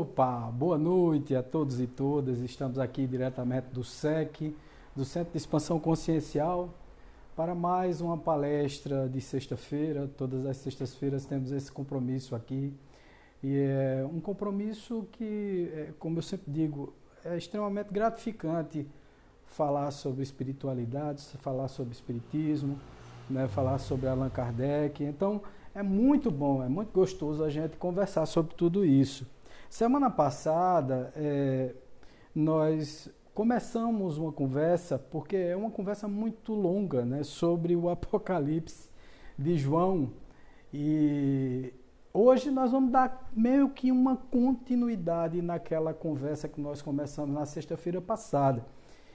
Opa, boa noite a todos e todas. Estamos aqui diretamente do SEC, do Centro de Expansão Consciencial, para mais uma palestra de sexta-feira. Todas as sextas-feiras temos esse compromisso aqui. E é um compromisso que, como eu sempre digo, é extremamente gratificante falar sobre espiritualidade, falar sobre espiritismo, né, falar sobre Allan Kardec. Então, é muito bom, é muito gostoso a gente conversar sobre tudo isso. Semana passada, nós começamos uma conversa, porque é uma conversa muito longa, né, sobre o Apocalipse de João. E hoje nós vamos dar meio que uma continuidade naquela conversa que nós começamos na sexta-feira passada.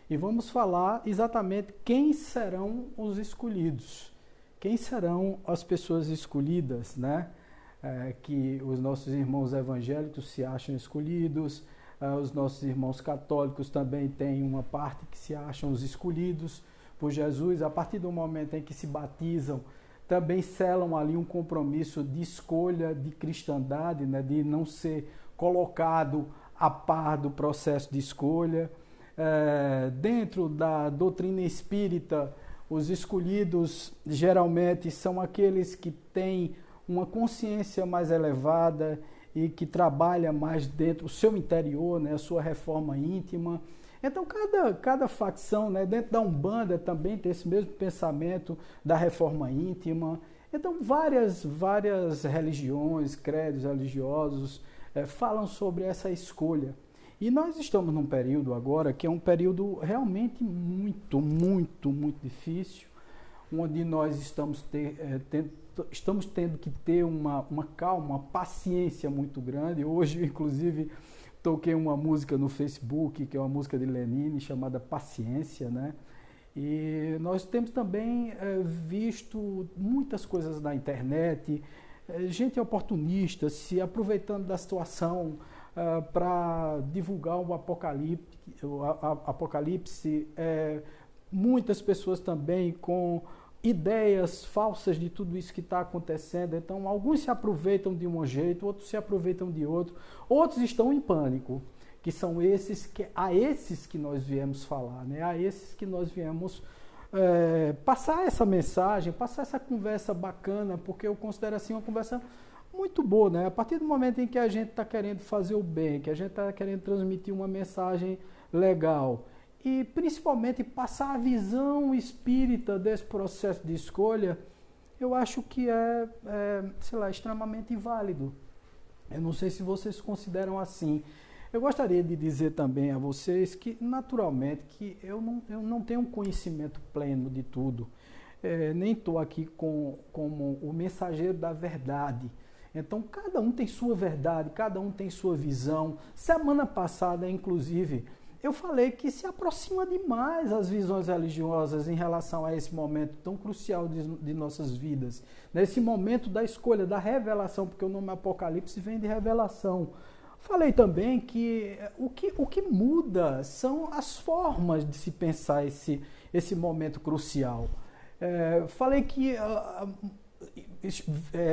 E vamos falar exatamente quem serão os escolhidos. Quem serão as pessoas escolhidas, né? Que os nossos irmãos evangélicos se acham escolhidos, os nossos irmãos católicos também têm uma parte que se acham os escolhidos por Jesus. A partir do momento em que se batizam, também selam ali um compromisso de escolha de cristandade, né? De não ser colocado a par do processo de escolha. Dentro da doutrina espírita, os escolhidos geralmente são aqueles que têm uma consciência mais elevada e que trabalha mais dentro do seu interior, né, a sua reforma íntima. Então, cada facção, né, dentro da Umbanda também tem esse mesmo pensamento da reforma íntima. Então, várias religiões, credos religiosos falam sobre essa escolha. E nós estamos num período agora que é um período realmente muito difícil, onde nós estamos tendo que ter uma calma, uma paciência muito grande. Hoje, inclusive, toquei uma música no Facebook, que é uma música de Lenine, chamada Paciência, né? E nós temos também visto muitas coisas na internet, gente oportunista se aproveitando da situação para divulgar o Apocalipse, muitas pessoas também com ideias falsas de tudo isso que está acontecendo. Então, alguns se aproveitam de um jeito, outros se aproveitam de outro, outros estão em pânico, que são esses que nós viemos falar, né? A esses que nós viemos passar essa mensagem, passar essa conversa bacana, porque eu considero assim uma conversa muito boa, né? A partir do momento em que a gente está querendo fazer o bem, que a gente está querendo transmitir uma mensagem legal e principalmente passar a visão espírita desse processo de escolha, eu acho que sei lá, extremamente válido. Eu não sei se vocês consideram assim. Eu gostaria de dizer também a vocês que, naturalmente, que eu não tenho um conhecimento pleno de tudo. Nem estou aqui como o mensageiro da verdade. Então, cada um tem sua verdade, cada um tem sua visão. Semana passada, inclusive, eu falei que se aproxima demais as visões religiosas em relação a esse momento tão crucial de nossas vidas. Nesse momento da escolha, da revelação, porque o nome Apocalipse vem de revelação. Falei também que o que muda são as formas de se pensar esse momento crucial. Falei que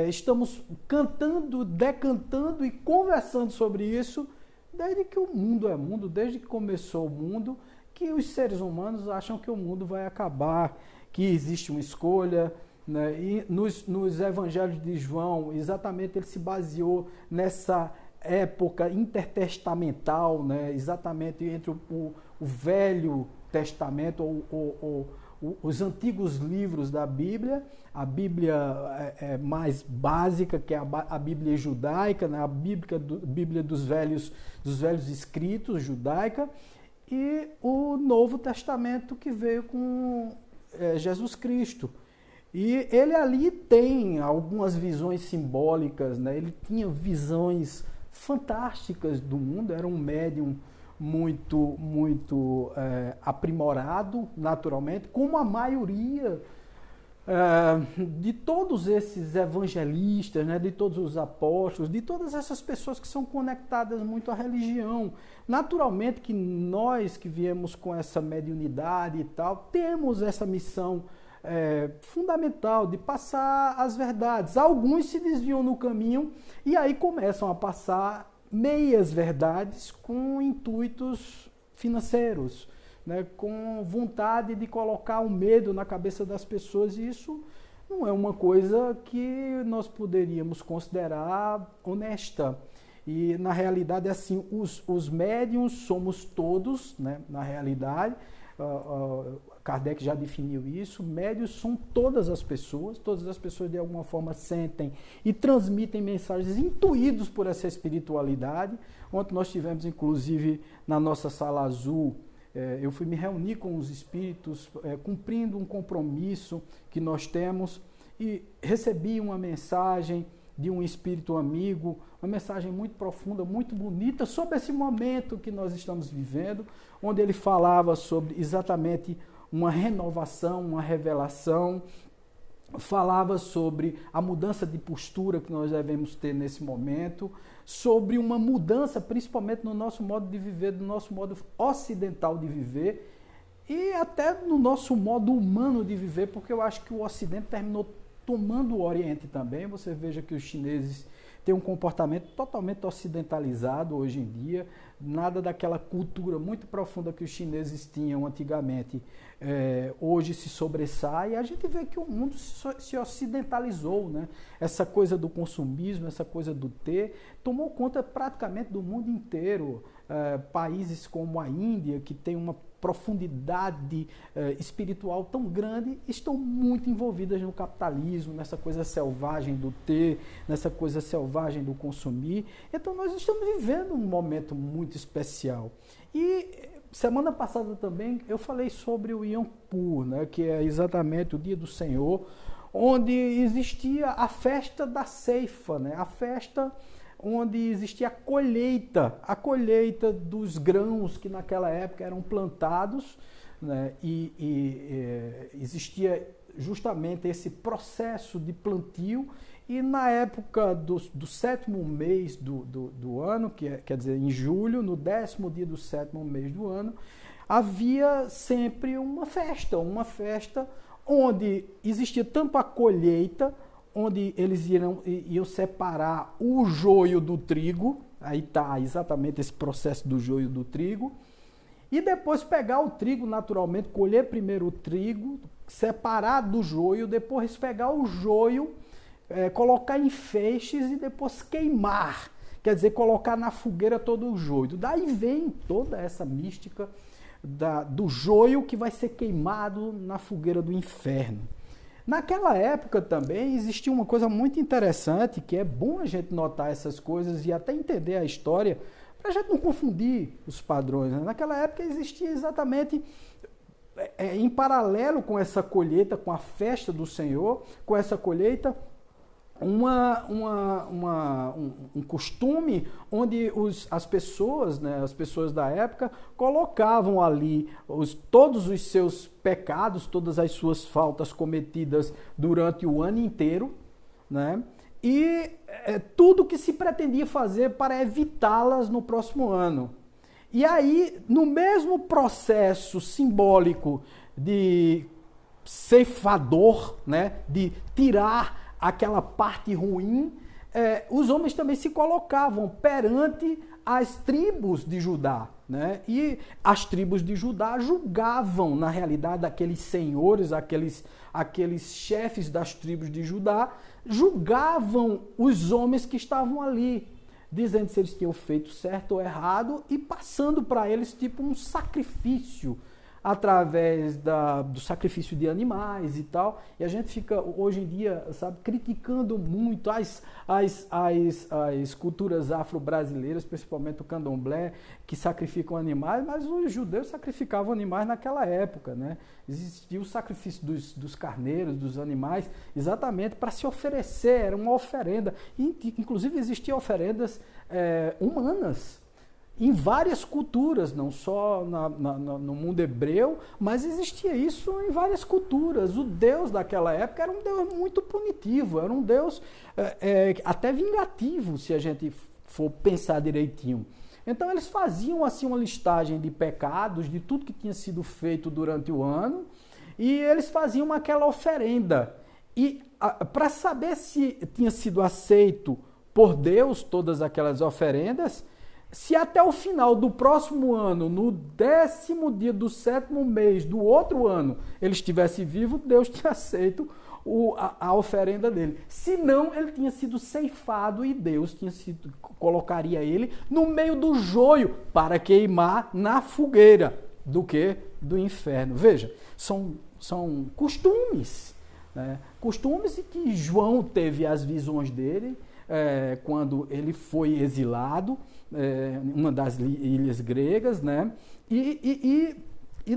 estamos cantando, decantando e conversando sobre isso desde que o mundo é mundo, desde que começou o mundo, que os seres humanos acham que o mundo vai acabar, que existe uma escolha, né? E nos evangelhos de João, exatamente ele se baseou nessa época intertestamental, né? Exatamente entre o Velho Testamento ou os antigos livros da Bíblia, a Bíblia mais básica, que é a Bíblia judaica, né? A Bíblia dos velhos escritos judaica, e o Novo Testamento que veio com Jesus Cristo. E ele ali tem algumas visões simbólicas, né? Ele tinha visões fantásticas do mundo, era um médium muito aprimorado, naturalmente, como a maioria de todos esses evangelistas, né, de todos os apóstolos, de todas essas pessoas que são conectadas muito à religião. Naturalmente que nós que viemos com essa mediunidade e tal, temos essa missão fundamental de passar as verdades. Alguns se desviam no caminho e aí começam a passar meias verdades com intuitos financeiros, né, com vontade de colocar um medo na cabeça das pessoas, e isso não é uma coisa que nós poderíamos considerar honesta. E na realidade, assim, os médiuns somos todos, né, na realidade, Kardec já definiu isso, médiuns são todas as pessoas de alguma forma sentem e transmitem mensagens intuídos por essa espiritualidade. Ontem nós tivemos, inclusive, na nossa sala azul, eu fui me reunir com os espíritos, cumprindo um compromisso que nós temos, e recebi uma mensagem de um espírito amigo, uma mensagem muito profunda, muito bonita, sobre esse momento que nós estamos vivendo, onde ele falava sobre exatamente uma renovação, uma revelação, falava sobre a mudança de postura que nós devemos ter nesse momento, sobre uma mudança principalmente no nosso modo de viver, no nosso modo ocidental de viver, e até no nosso modo humano de viver, porque eu acho que o Ocidente terminou tomando o Oriente também. Você veja que os chineses têm um comportamento totalmente ocidentalizado hoje em dia, nada daquela cultura muito profunda que os chineses tinham antigamente, hoje se sobressai, e a gente vê que o mundo se ocidentalizou, né? Essa coisa do consumismo, essa coisa do ter, tomou conta praticamente do mundo inteiro. Países como a Índia, que tem uma profundidade espiritual tão grande, estão muito envolvidas no capitalismo, nessa coisa selvagem do ter, nessa coisa selvagem do consumir. Então nós estamos vivendo um momento muito especial. E semana passada também eu falei sobre o Yom Kippur, né, que é exatamente o Dia do Senhor, onde existia a festa da ceifa, né, a festa onde existia a colheita dos grãos que naquela época eram plantados, né, e existia justamente esse processo de plantio, e na época do 7º mês do ano, quer dizer, em julho, no 10º dia do 7º mês do ano, havia sempre uma festa onde existia tanto a colheita, onde eles iam separar o joio do trigo, aí está exatamente esse processo do joio do trigo, e depois pegar o trigo naturalmente, colher primeiro o trigo, separar do joio, depois pegar o joio, colocar em feixes e depois queimar, quer dizer, colocar na fogueira todo o joio. Daí vem toda essa mística do joio que vai ser queimado na fogueira do inferno. Naquela época também existia uma coisa muito interessante, que é bom a gente notar essas coisas e até entender a história, para a gente não confundir os padrões, né? Naquela época existia exatamente, em paralelo com essa colheita, com a festa do Senhor, com essa colheita, um costume onde as pessoas, né, as pessoas da época, colocavam ali todos os seus pecados, todas as suas faltas cometidas durante o ano inteiro, né, e tudo que se pretendia fazer para evitá-las no próximo ano. E aí, no mesmo processo simbólico de ceifador, né, de tirar aquela parte ruim, os homens também se colocavam perante as tribos de Judá, né? E as tribos de Judá julgavam, na realidade, aqueles senhores, aqueles chefes das tribos de Judá, julgavam os homens que estavam ali, dizendo se eles tinham feito certo ou errado e passando para eles tipo um sacrifício, através do sacrifício de animais e tal, e a gente fica hoje em dia, sabe, criticando muito as culturas afro-brasileiras, principalmente o candomblé, que sacrificam animais, mas os judeus sacrificavam animais naquela época, né? Existia o sacrifício dos carneiros, dos animais, exatamente para se oferecer, era uma oferenda, inclusive existiam oferendas humanas, em várias culturas, não só no mundo hebreu, mas existia isso em várias culturas. O Deus daquela época era um Deus muito punitivo, era um Deus até vingativo, se a gente for pensar direitinho. Então eles faziam assim uma listagem de pecados, de tudo que tinha sido feito durante o ano, e eles faziam aquela oferenda. E para saber se tinha sido aceito por Deus todas aquelas oferendas, se até o final do próximo ano, no 10º dia do 7º mês do outro ano, ele estivesse vivo, Deus tinha aceito a oferenda dele. Se não, ele tinha sido ceifado e Deus colocaria ele no meio do joio para queimar na fogueira. Do quê? Do inferno. Veja, são costumes. Né? Costumes que João teve as visões dele quando ele foi exilado, uma das ilhas gregas, né? E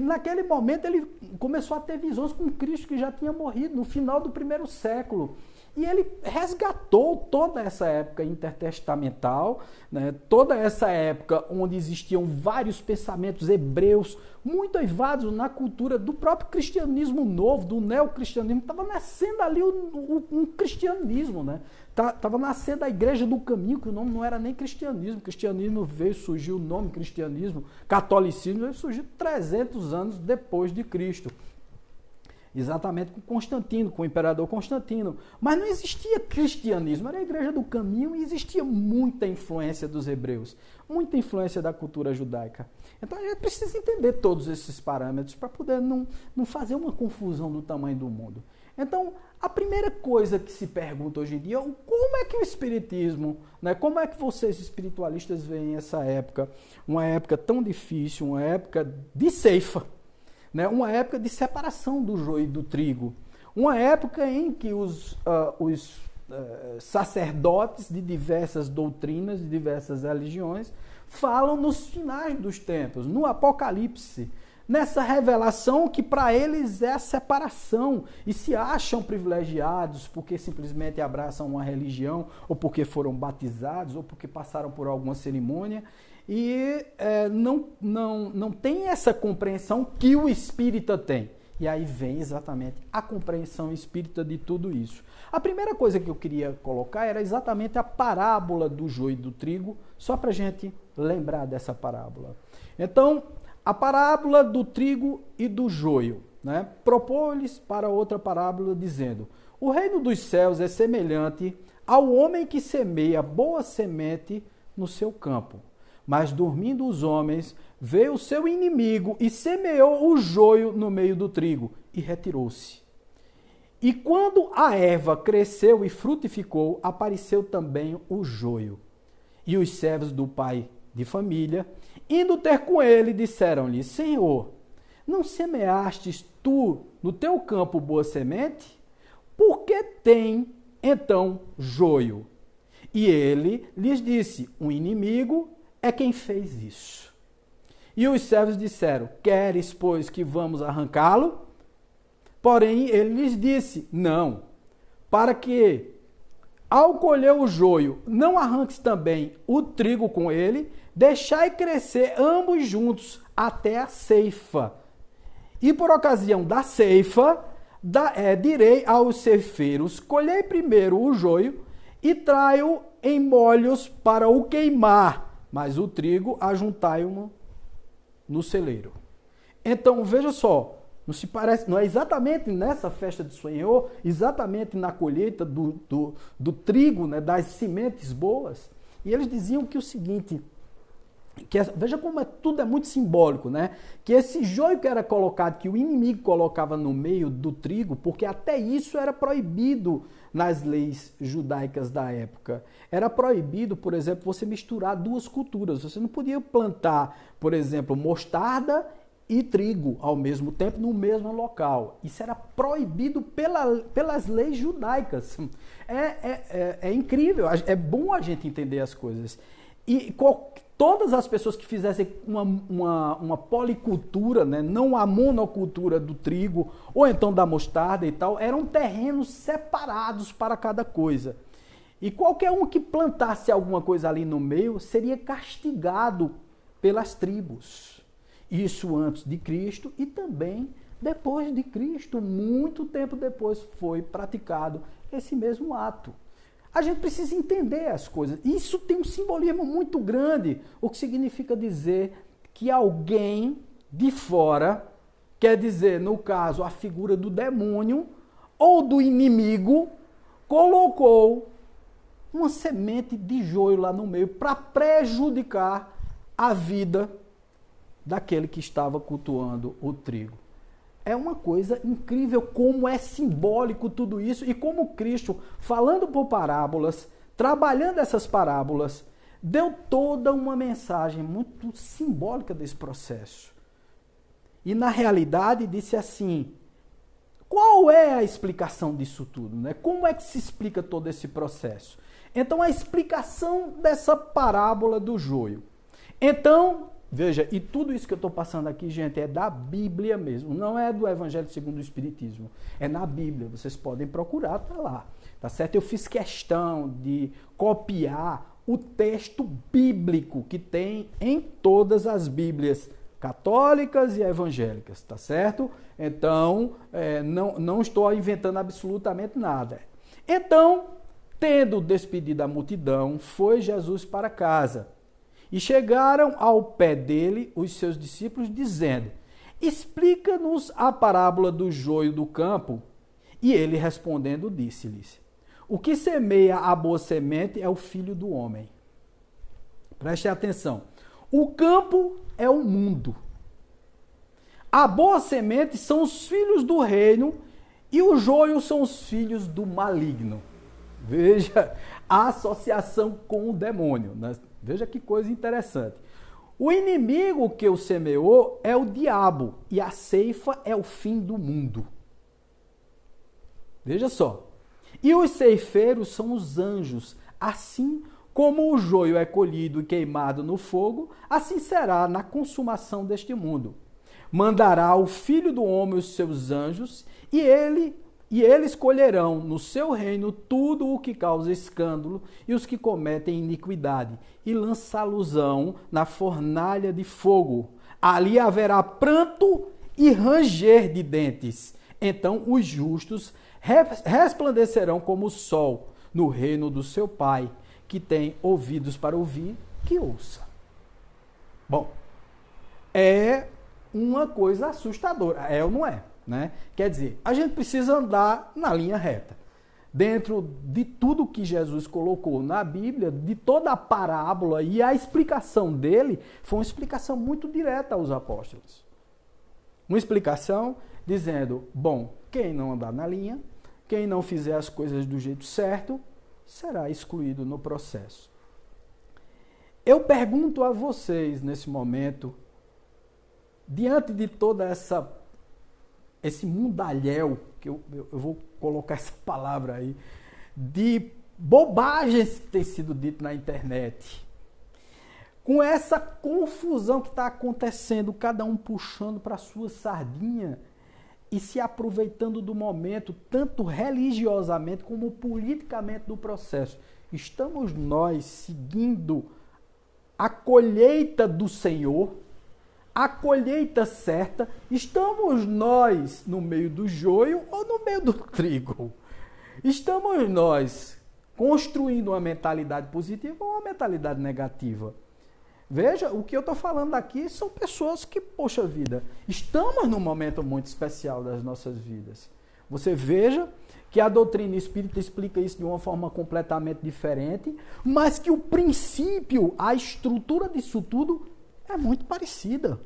naquele momento ele começou a ter visões com Cristo que já tinha morrido no final do 1º século. E ele resgatou toda essa época intertestamental, né, toda essa época onde existiam vários pensamentos hebreus muito eivados na cultura do próprio cristianismo novo, do neocristianismo. Estava nascendo ali um cristianismo, né? Estava nascendo a Igreja do Caminho, que o nome não era nem cristianismo. Cristianismo surgiu o nome cristianismo, catolicismo veio surgir 300 anos depois de Cristo. Exatamente com Constantino, com o imperador Constantino. Mas não existia cristianismo, era a Igreja do Caminho e existia muita influência dos hebreus, muita influência da cultura judaica. Então a gente precisa entender todos esses parâmetros para poder não fazer uma confusão do tamanho do mundo. Então, a primeira coisa que se pergunta hoje em dia é como é que o espiritismo, né, como é que vocês espiritualistas veem essa época, uma época tão difícil, uma época de ceifa, né, uma época de separação do joio e do trigo, uma época em que os sacerdotes de diversas doutrinas, de diversas religiões, falam nos finais dos tempos, no Apocalipse, nessa revelação que para eles é a separação e se acham privilegiados porque simplesmente abraçam uma religião ou porque foram batizados ou porque passaram por alguma cerimônia e não tem essa compreensão que o espírita tem. E aí vem exatamente a compreensão espírita de tudo isso. A primeira coisa que eu queria colocar era exatamente a parábola do joio e do trigo, só para a gente lembrar dessa parábola. Então, a parábola do trigo e do joio, né? Propôs-lhes para outra parábola dizendo: o reino dos céus é semelhante ao homem que semeia boa semente no seu campo. Mas dormindo os homens, veio o seu inimigo e semeou o joio no meio do trigo e retirou-se. E quando a erva cresceu e frutificou, apareceu também o joio. E os servos do pai de família, indo ter com ele, disseram-lhe: Senhor, não semeastes tu no teu campo boa semente? Por que tem então joio? E ele lhes disse: o inimigo é quem fez isso. E os servos disseram: queres, pois, que vamos arrancá-lo? Porém, ele lhes disse: não, para que, ao colher o joio, não arranques também o trigo com ele, deixai crescer ambos juntos até a ceifa. E por ocasião da ceifa, direi aos ceifeiros: colhei primeiro o joio e trai-o em molhos para o queimar, mas o trigo ajuntai-o no celeiro. Então, veja só, não é exatamente nessa festa do Senhor, exatamente na colheita do trigo, né, das sementes boas, e eles diziam que o seguinte, veja como tudo é muito simbólico, né? Que esse joio que era colocado, que o inimigo colocava no meio do trigo, porque até isso era proibido nas leis judaicas da época. Era proibido, por exemplo, você misturar duas culturas. Você não podia plantar, por exemplo, mostarda e trigo ao mesmo tempo no mesmo local. Isso era proibido pelas leis judaicas. É incrível, é bom a gente entender as coisas. E todas as pessoas que fizessem uma policultura, né, não a monocultura do trigo, ou então da mostarda e tal, eram terrenos separados para cada coisa. E qualquer um que plantasse alguma coisa ali no meio seria castigado pelas tribos. Isso antes de Cristo e também depois de Cristo. Muito tempo depois foi praticado esse mesmo ato. A gente precisa entender as coisas. Isso tem um simbolismo muito grande, o que significa dizer que alguém de fora, quer dizer, no caso, a figura do demônio ou do inimigo, colocou uma semente de joio lá no meio para prejudicar a vida daquele que estava cultuando o trigo. É uma coisa incrível como é simbólico tudo isso e como Cristo, falando por parábolas, trabalhando essas parábolas, deu toda uma mensagem muito simbólica desse processo. E na realidade disse assim, qual é a explicação disso tudo? Né? Como é que se explica todo esse processo? Então a explicação dessa parábola do joio. Então, veja, e tudo isso que eu estou passando aqui, gente, é da Bíblia mesmo, não é do Evangelho segundo o Espiritismo, é na Bíblia, vocês podem procurar, tá lá, tá certo? Eu fiz questão de copiar o texto bíblico que tem em todas as Bíblias católicas e evangélicas, tá certo? Então, não estou inventando absolutamente nada. Então, tendo despedido a multidão, foi Jesus para casa. E chegaram ao pé dele os seus discípulos, dizendo, explica-nos a parábola do joio do campo. E ele respondendo disse-lhes, o que semeia a boa semente é o Filho do Homem. Preste atenção. O campo é o mundo. A boa semente são os filhos do reino e o joio são os filhos do maligno. Veja a associação com o demônio. Né? Veja que coisa interessante. O inimigo que o semeou é o diabo e a ceifa é o fim do mundo. Veja só. E os ceifeiros são os anjos. Assim como o joio é colhido e queimado no fogo, assim será na consumação deste mundo. Mandará o Filho do Homem os seus anjos e eles colherão no seu reino tudo o que causa escândalo e os que cometem iniquidade, e lançá-los-ão na fornalha de fogo. Ali haverá pranto e ranger de dentes. Então os justos resplandecerão como o sol no reino do seu Pai. Que tem ouvidos para ouvir, que ouça. Bom, é uma coisa assustadora, é ou não é? Né? Quer dizer, a gente precisa andar na linha reta. Dentro de tudo que Jesus colocou na Bíblia, de toda a parábola e a explicação dele, foi uma explicação muito direta aos apóstolos. Uma explicação dizendo, bom, quem não andar na linha, quem não fizer as coisas do jeito certo, será excluído no processo. Eu pergunto a vocês nesse momento, diante de toda esse mundalhéu, que eu vou colocar essa palavra aí, de bobagens que tem sido dito na internet, com essa confusão que está acontecendo, cada um puxando para a sua sardinha e se aproveitando do momento, tanto religiosamente como politicamente do processo. Estamos nós seguindo a colheita do Senhor, a colheita certa? Estamos nós no meio do joio ou no meio do trigo? Estamos nós construindo uma mentalidade positiva ou uma mentalidade negativa? Veja, o que eu estou falando aqui são pessoas que, poxa vida, estamos num momento muito especial das nossas vidas. Você veja que a doutrina espírita explica isso de uma forma completamente diferente, mas que o princípio, a estrutura disso tudo é muito parecida.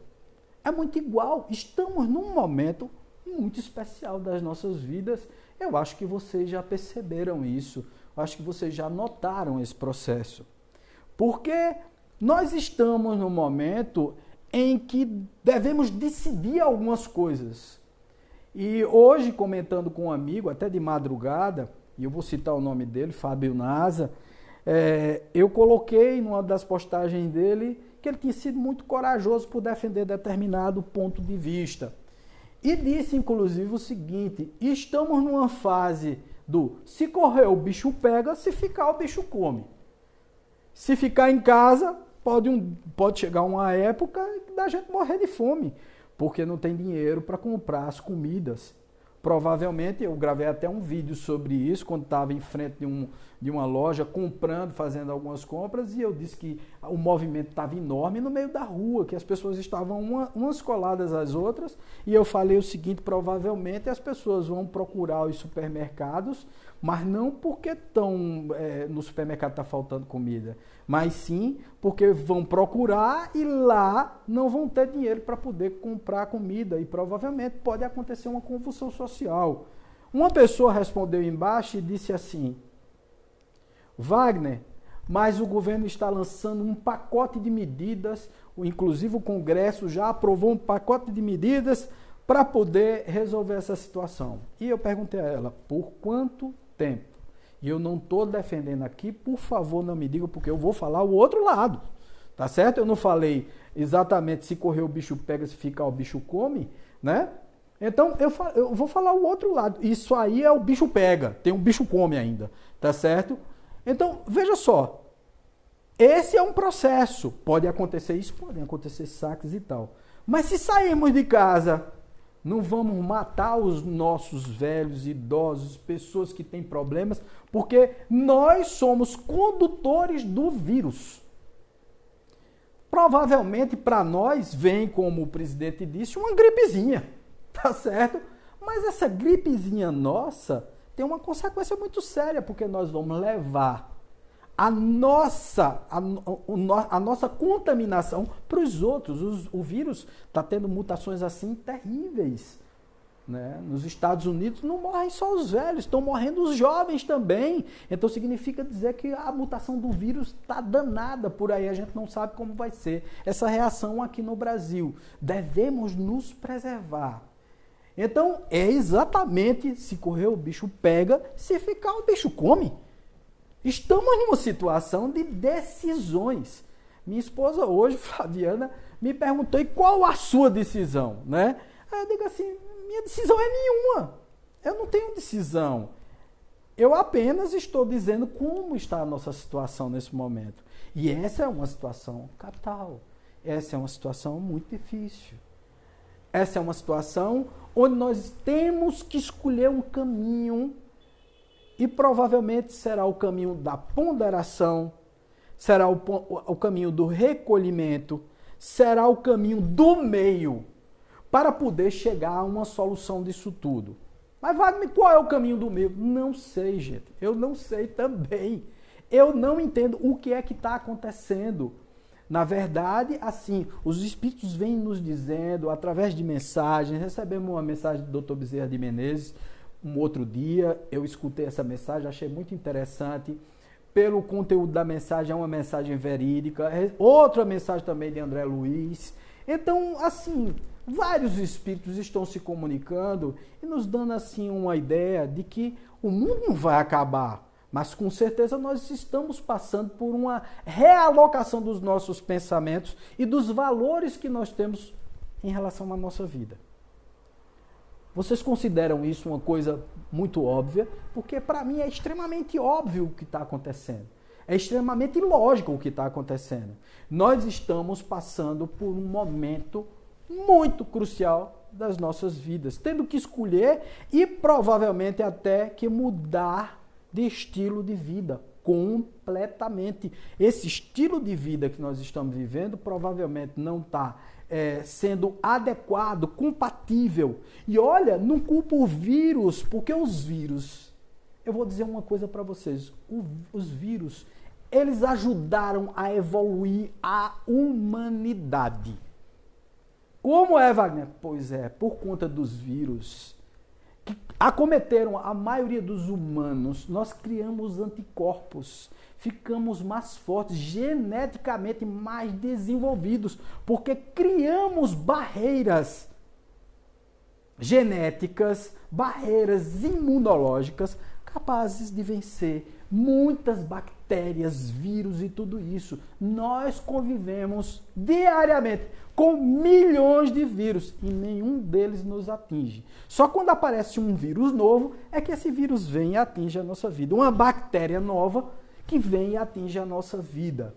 É muito igual. Estamos num momento muito especial das nossas vidas. Eu acho que vocês já perceberam isso. Eu acho que vocês já notaram esse processo. Porque nós estamos num momento em que devemos decidir algumas coisas. E hoje, comentando com um amigo, até de madrugada, e eu vou citar o nome dele, Fábio Naza, eu coloquei numa das postagens dele que ele tinha sido muito corajoso por defender determinado ponto de vista. E disse, inclusive, o seguinte, estamos numa fase do se correr o bicho pega, se ficar o bicho come. Se ficar em casa, pode chegar uma época da gente morrer de fome, porque não tem dinheiro para comprar as comidas. Provavelmente, eu gravei até um vídeo sobre isso, quando estava em frente de uma loja, comprando, fazendo algumas compras, e eu disse que o movimento estava enorme no meio da rua, que as pessoas estavam umas coladas às outras, e eu falei o seguinte: provavelmente as pessoas vão procurar os supermercados, mas não porque no supermercado está faltando comida, mas sim porque vão procurar e lá não vão ter dinheiro para poder comprar comida, e provavelmente pode acontecer uma convulsão social. Uma pessoa respondeu embaixo e disse assim: Wagner, mas o governo está lançando um pacote de medidas, inclusive o Congresso já aprovou um pacote de medidas para poder resolver essa situação. E eu perguntei a ela: por quanto tempo? E eu não estou defendendo aqui, por favor não me diga, porque eu vou falar o outro lado, tá certo? Eu não falei exatamente se correr o bicho pega, se ficar o bicho come, né? Então, eu vou falar o outro lado. Isso aí é o bicho pega, tem um bicho come ainda, tá certo? Então, veja só, esse é um processo. Pode acontecer isso, podem acontecer saques e tal. Mas se sairmos de casa, não vamos matar os nossos velhos, idosos, pessoas que têm problemas, porque nós somos condutores do vírus. Provavelmente para nós vem, como o presidente disse, uma gripezinha. Tá certo? Mas essa gripezinha nossa tem uma consequência muito séria, porque nós vamos levar a nossa contaminação para os outros. O vírus está tendo mutações assim terríveis, né? Nos Estados Unidos não morrem só os velhos, estão morrendo os jovens também. Então significa dizer que a mutação do vírus está danada por aí, a gente não sabe como vai ser essa reação aqui no Brasil. Devemos nos preservar. Então, é exatamente se correr o bicho pega, se ficar o bicho come. Estamos numa situação de decisões. Minha esposa hoje, Flaviana, me perguntou: e qual a sua decisão? Né? Aí eu digo assim: minha decisão é nenhuma. Eu não tenho decisão. Eu apenas estou dizendo como está a nossa situação nesse momento. E essa é uma situação capital. Essa é uma situação muito difícil. Essa é uma situação onde nós temos que escolher um caminho, e provavelmente será o caminho da ponderação, será o caminho do recolhimento, será o caminho do meio, para poder chegar a uma solução disso tudo. Mas, Wagner, qual é o caminho do meio? Não sei, gente. Eu não sei também. Eu não entendo o que é que está acontecendo. Na verdade, assim, os Espíritos vêm nos dizendo, através de mensagens. Recebemos uma mensagem do Dr. Bezerra de Menezes um outro dia, eu escutei essa mensagem, achei muito interessante. Pelo conteúdo da mensagem, é uma mensagem verídica. Outra mensagem também de André Luiz. Então, assim, vários Espíritos estão se comunicando e nos dando, assim, uma ideia de que o mundo não vai acabar. Mas, com certeza, nós estamos passando por uma realocação dos nossos pensamentos e dos valores que nós temos em relação à nossa vida. Vocês consideram isso uma coisa muito óbvia? Porque, para mim, é extremamente óbvio o que está acontecendo. É extremamente lógico o que está acontecendo. Nós estamos passando por um momento muito crucial das nossas vidas, tendo que escolher e, provavelmente, até que mudar de estilo de vida completamente. Esse estilo de vida que nós estamos vivendo provavelmente não está sendo adequado, compatível. E olha, não culpa o vírus, porque os vírus, eu vou dizer uma coisa para vocês, os vírus, eles ajudaram a evoluir a humanidade. Como é, Wagner? Pois é, por conta dos vírus que acometeram a maioria dos humanos, nós criamos anticorpos, ficamos mais fortes, geneticamente mais desenvolvidos, porque criamos barreiras genéticas, barreiras imunológicas, capazes de vencer muitas bactérias, vírus e tudo isso. Nós convivemos diariamente com milhões de vírus e nenhum deles nos atinge. Só quando aparece um vírus novo é que esse vírus vem e atinge a nossa vida. Uma bactéria nova que vem e atinge a nossa vida.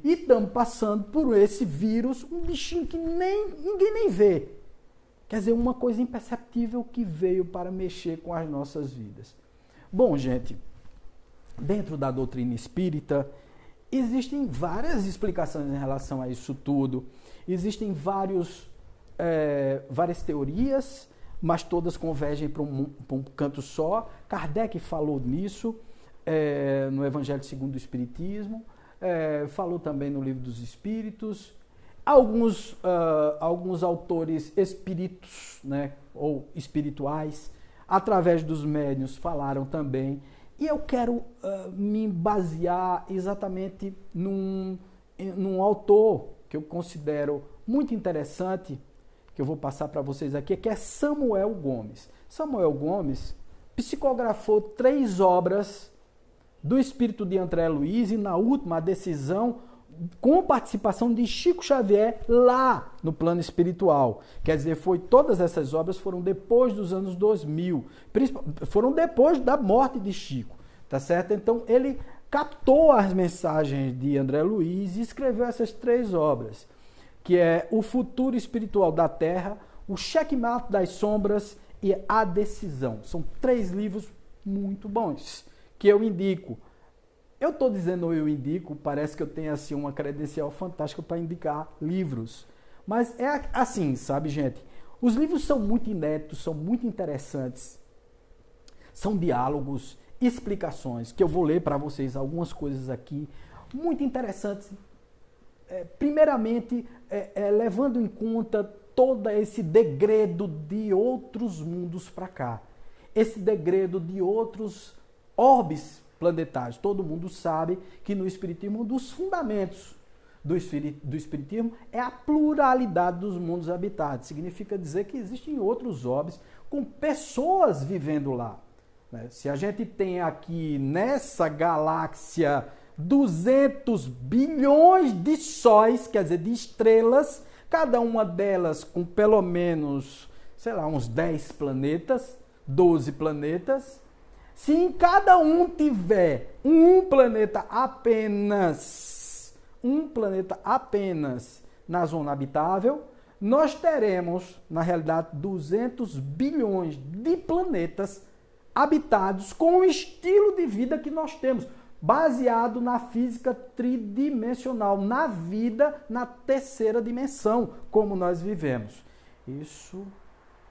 E estamos passando por esse vírus, um bichinho que ninguém nem vê. Quer dizer, uma coisa imperceptível que veio para mexer com as nossas vidas. Bom, gente, dentro da doutrina espírita, existem várias explicações em relação a isso tudo. Existem várias teorias, mas todas convergem para um canto só. Kardec falou nisso no Evangelho segundo o Espiritismo, falou também no Livro dos Espíritos. Alguns autores espíritos, né, ou espirituais, através dos médiuns, falaram também. E eu quero me basear exatamente num autor que eu considero muito interessante, que eu vou passar para vocês aqui, que é Samuel Gomes. Samuel Gomes psicografou 3 obras do espírito de André Luiz e, na última, a decisão, com participação de Chico Xavier lá no plano espiritual. Quer dizer, todas essas obras foram depois dos anos 2000, foram depois da morte de Chico, tá certo? Então, ele captou as mensagens de André Luiz e escreveu essas 3 obras, que é O Futuro Espiritual da Terra, O Checkmate das Sombras e A Decisão. São 3 livros muito bons, que eu indico. Eu estou dizendo eu indico, parece que eu tenho assim uma credencial fantástica para indicar livros. Mas é assim, sabe, gente? Os livros são muito inéditos, são muito interessantes. São diálogos, explicações, que eu vou ler para vocês algumas coisas aqui, muito interessantes. Primeiramente, levando em conta todo esse degredo de outros mundos para cá. Esse degredo de outros orbes planetários. Todo mundo sabe que no Espiritismo, um dos fundamentos do Espiritismo é a pluralidade dos mundos habitados. Significa dizer que existem outros orbes com pessoas vivendo lá. Se a gente tem aqui nessa galáxia 200 bilhões de sóis, quer dizer, de estrelas, cada uma delas com pelo menos, sei lá, uns 10 planetas, 12 planetas. Se em cada um tiver um planeta apenas na zona habitável, nós teremos, na realidade, 200 bilhões de planetas habitados com o estilo de vida que nós temos, baseado na física tridimensional, na vida na terceira dimensão, como nós vivemos. Isso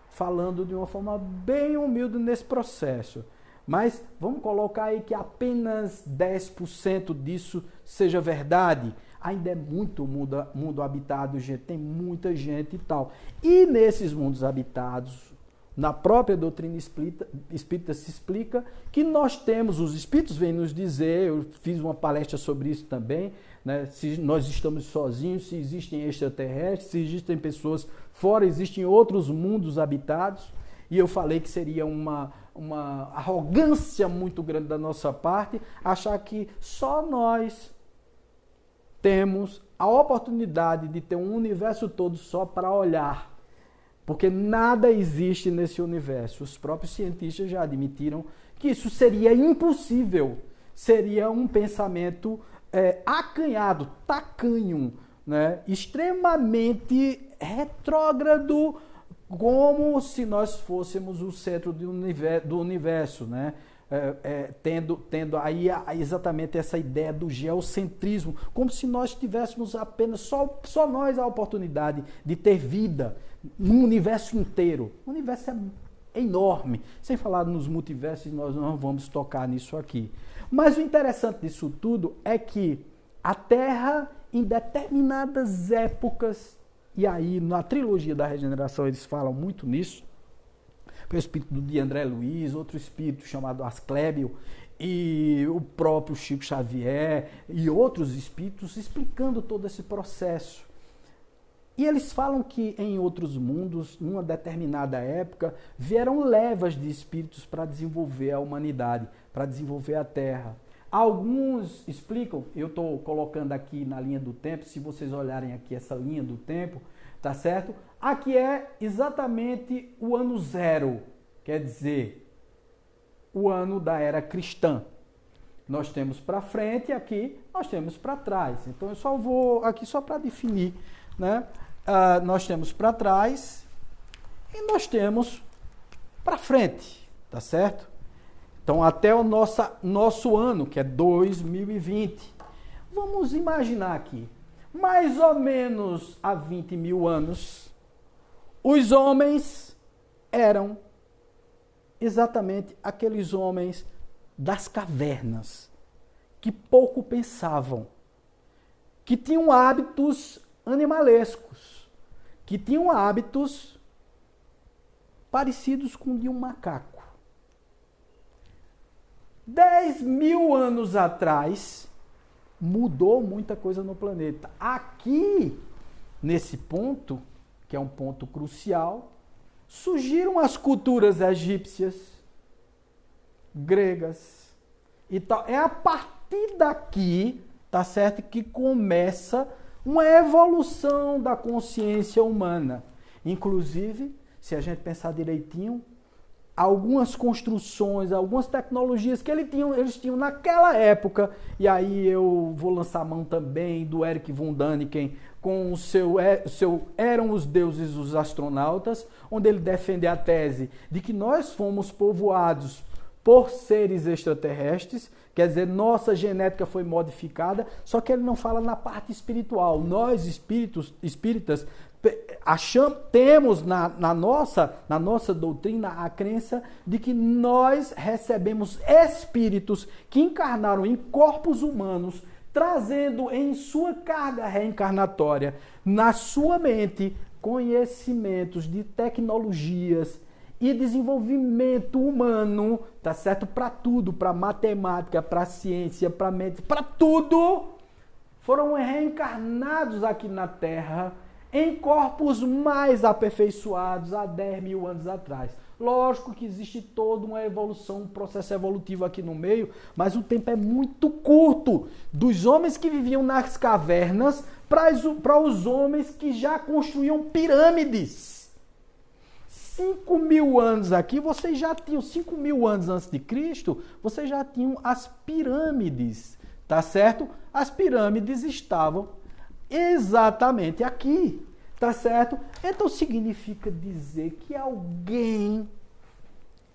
falando de uma forma bem humilde nesse processo. Mas vamos colocar aí que apenas 10% disso seja verdade. Ainda é muito mundo habitado, gente, tem muita gente e tal. E nesses mundos habitados, na própria doutrina espírita se explica que nós temos, os espíritos vêm nos dizer, eu fiz uma palestra sobre isso também, né, se nós estamos sozinhos, se existem extraterrestres, se existem pessoas fora, existem outros mundos habitados. E eu falei que seria uma arrogância muito grande da nossa parte achar que só nós temos a oportunidade de ter um universo todo só para olhar. Porque nada existe nesse universo. Os próprios cientistas já admitiram que isso seria impossível. Seria um pensamento acanhado, tacanho, né? Extremamente retrógrado, como se nós fôssemos o centro do universo, né? Tendo aí exatamente essa ideia do geocentrismo, como se nós tivéssemos apenas só nós a oportunidade de ter vida no universo inteiro. O universo é enorme, sem falar nos multiversos, nós não vamos tocar nisso aqui. Mas o interessante disso tudo é que a Terra, em determinadas épocas, e aí na trilogia da regeneração eles falam muito nisso, o espírito de André Luiz, outro espírito chamado Asclébio, e o próprio Chico Xavier, e outros espíritos explicando todo esse processo. E eles falam que em outros mundos, numa determinada época, vieram levas de espíritos para desenvolver a humanidade, para desenvolver a Terra. Alguns explicam, eu estou colocando aqui na linha do tempo, se vocês olharem aqui essa linha do tempo, tá certo? Aqui é exatamente o ano 0, quer dizer, o ano da era cristã. Nós temos para frente e aqui nós temos para trás. Então eu só vou aqui só para definir, né? Nós temos para trás e nós temos para frente, tá certo? Então, até o nosso ano, que é 2020. Vamos imaginar aqui, mais ou menos há 20 mil anos, os homens eram exatamente aqueles homens das cavernas, que pouco pensavam, que tinham hábitos animalescos, que tinham hábitos parecidos com o de um macaco. 10 mil anos atrás, mudou muita coisa no planeta. Aqui, nesse ponto, que é um ponto crucial, surgiram as culturas egípcias, gregas e tal. É a partir daqui, tá certo, que começa uma evolução da consciência humana. Inclusive, se a gente pensar direitinho, algumas construções, algumas tecnologias que eles tinham naquela época, e aí eu vou lançar a mão também do Erich von Däniken com o seu Eram os Deuses os Astronautas, onde ele defende a tese de que nós fomos povoados por seres extraterrestres, quer dizer, nossa genética foi modificada, só que ele não fala na parte espiritual. Nós, espíritas, temos na nossa doutrina a crença de que nós recebemos espíritos que encarnaram em corpos humanos, trazendo em sua carga reencarnatória, na sua mente, conhecimentos de tecnologias e desenvolvimento humano, tá certo? Para tudo, para matemática, para ciência, para medicina, para tudo, foram reencarnados aqui na Terra em corpos mais aperfeiçoados há 10 mil anos atrás. Lógico que existe toda uma evolução, um processo evolutivo aqui no meio, mas o tempo é muito curto dos homens que viviam nas cavernas para os homens que já construíam pirâmides. 5 mil anos aqui, vocês já tinham, 5 mil anos antes de Cristo, vocês já tinham as pirâmides, tá certo? As pirâmides estavam exatamente aqui, tá certo? Então significa dizer que alguém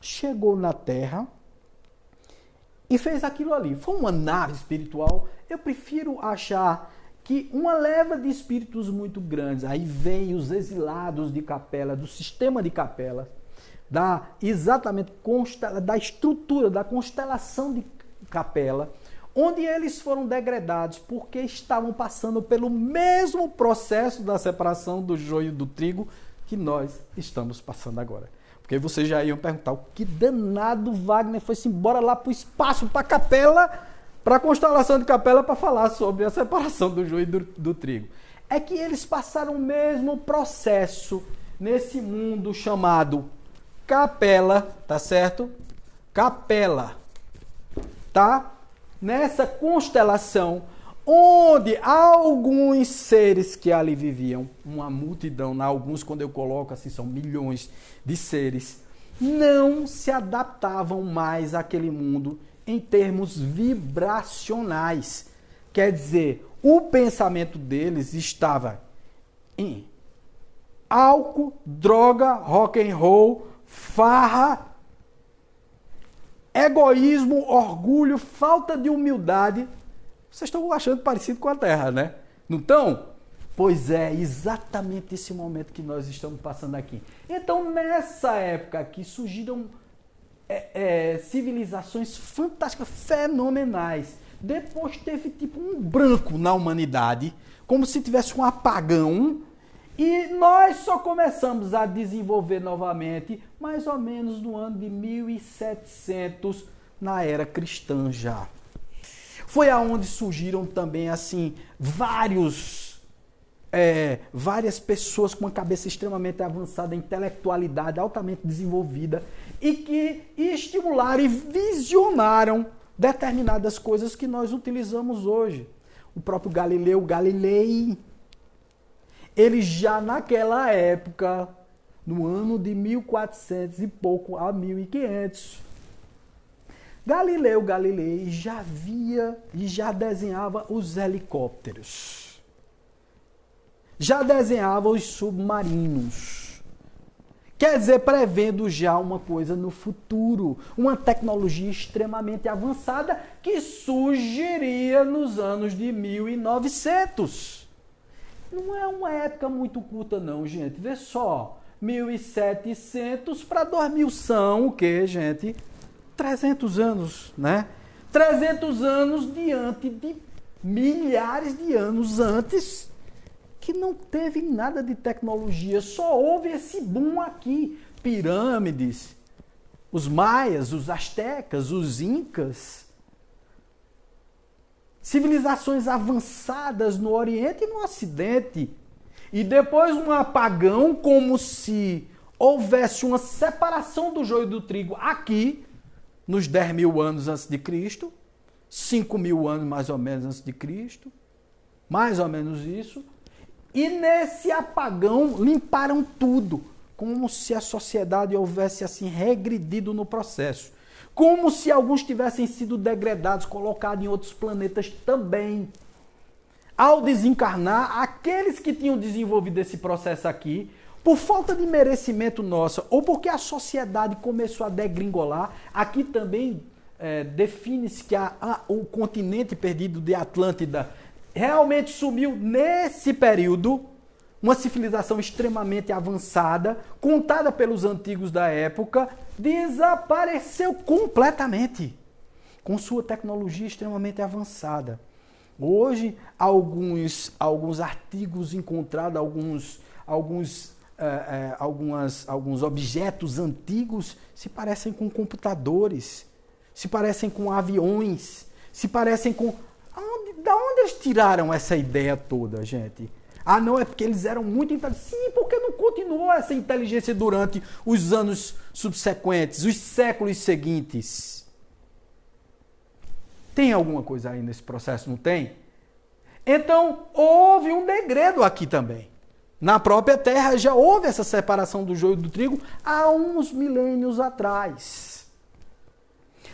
chegou na Terra e fez aquilo ali. Foi uma nave espiritual. Eu prefiro achar que uma leva de espíritos muito grandes, aí vem os exilados de Capela, do sistema de Capela, exatamente da estrutura, da constelação de Capela, onde eles foram degradados porque estavam passando pelo mesmo processo da separação do joio do trigo que nós estamos passando agora. Porque vocês já iam perguntar, o que danado Wagner foi-se embora lá para o espaço, para a Capela, para a constelação de Capela, para falar sobre a separação do joio do trigo. É que eles passaram o mesmo processo nesse mundo chamado Capela, tá certo? Capela, tá? Nessa constelação, onde alguns seres que ali viviam, uma multidão, alguns quando eu coloco assim, são milhões de seres, não se adaptavam mais àquele mundo em termos vibracionais. Quer dizer, o pensamento deles estava em álcool, droga, rock and roll, farra, egoísmo, orgulho, falta de humildade. Vocês estão achando parecido com a Terra, né? Não estão? Pois é, exatamente esse momento que nós estamos passando aqui. Então, nessa época aqui, surgiram civilizações fantásticas, fenomenais. Depois teve tipo um branco na humanidade, como se tivesse um apagão. E nós só começamos a desenvolver novamente mais ou menos no ano de 1700, na era cristã já. Foi aonde surgiram também assim várias pessoas com uma cabeça extremamente avançada, intelectualidade altamente desenvolvida e que estimularam e visionaram determinadas coisas que nós utilizamos hoje. O próprio Galileu Galilei, ele já naquela época, no ano de 1400 e pouco a 1500, Galileu Galilei já via e já desenhava os helicópteros, já desenhava os submarinos, Quer dizer, prevendo já uma coisa no futuro, uma tecnologia extremamente avançada que surgiria nos anos de 1900. Não é uma época muito curta não, gente. Vê só, 1700 para 2000 são o quê, gente? 300 anos, né? 300 anos diante de milhares de anos antes que não teve nada de tecnologia, só houve esse boom aqui. Pirâmides, os maias, os astecas, os incas, civilizações avançadas no Oriente e no Ocidente. E depois um apagão, como se houvesse uma separação do joio do trigo aqui, nos 10 mil anos antes de Cristo, 5 mil anos mais ou menos antes de Cristo, mais ou menos isso. E nesse apagão limparam tudo, como se a sociedade houvesse assim regredido no processo. Como se alguns tivessem sido degradados, colocados em outros planetas também. Ao desencarnar, aqueles que tinham desenvolvido esse processo aqui, por falta de merecimento nossa, ou porque a sociedade começou a degringolar, aqui também define-se que o continente perdido de Atlântida realmente sumiu nesse período, uma civilização extremamente avançada, contada pelos antigos da época, desapareceu completamente, com sua tecnologia extremamente avançada. Hoje, alguns artigos encontrados, alguns objetos antigos se parecem com computadores, se parecem com aviões, se parecem com... Da onde eles tiraram essa ideia toda, gente? Ah, não, é porque eles eram muito inteligentes. Sim, porque não continuou essa inteligência durante os anos subsequentes, os séculos seguintes. Tem alguma coisa aí nesse processo? Não tem? Então, houve um degredo aqui também. Na própria Terra já houve essa separação do joio do trigo há uns milênios atrás.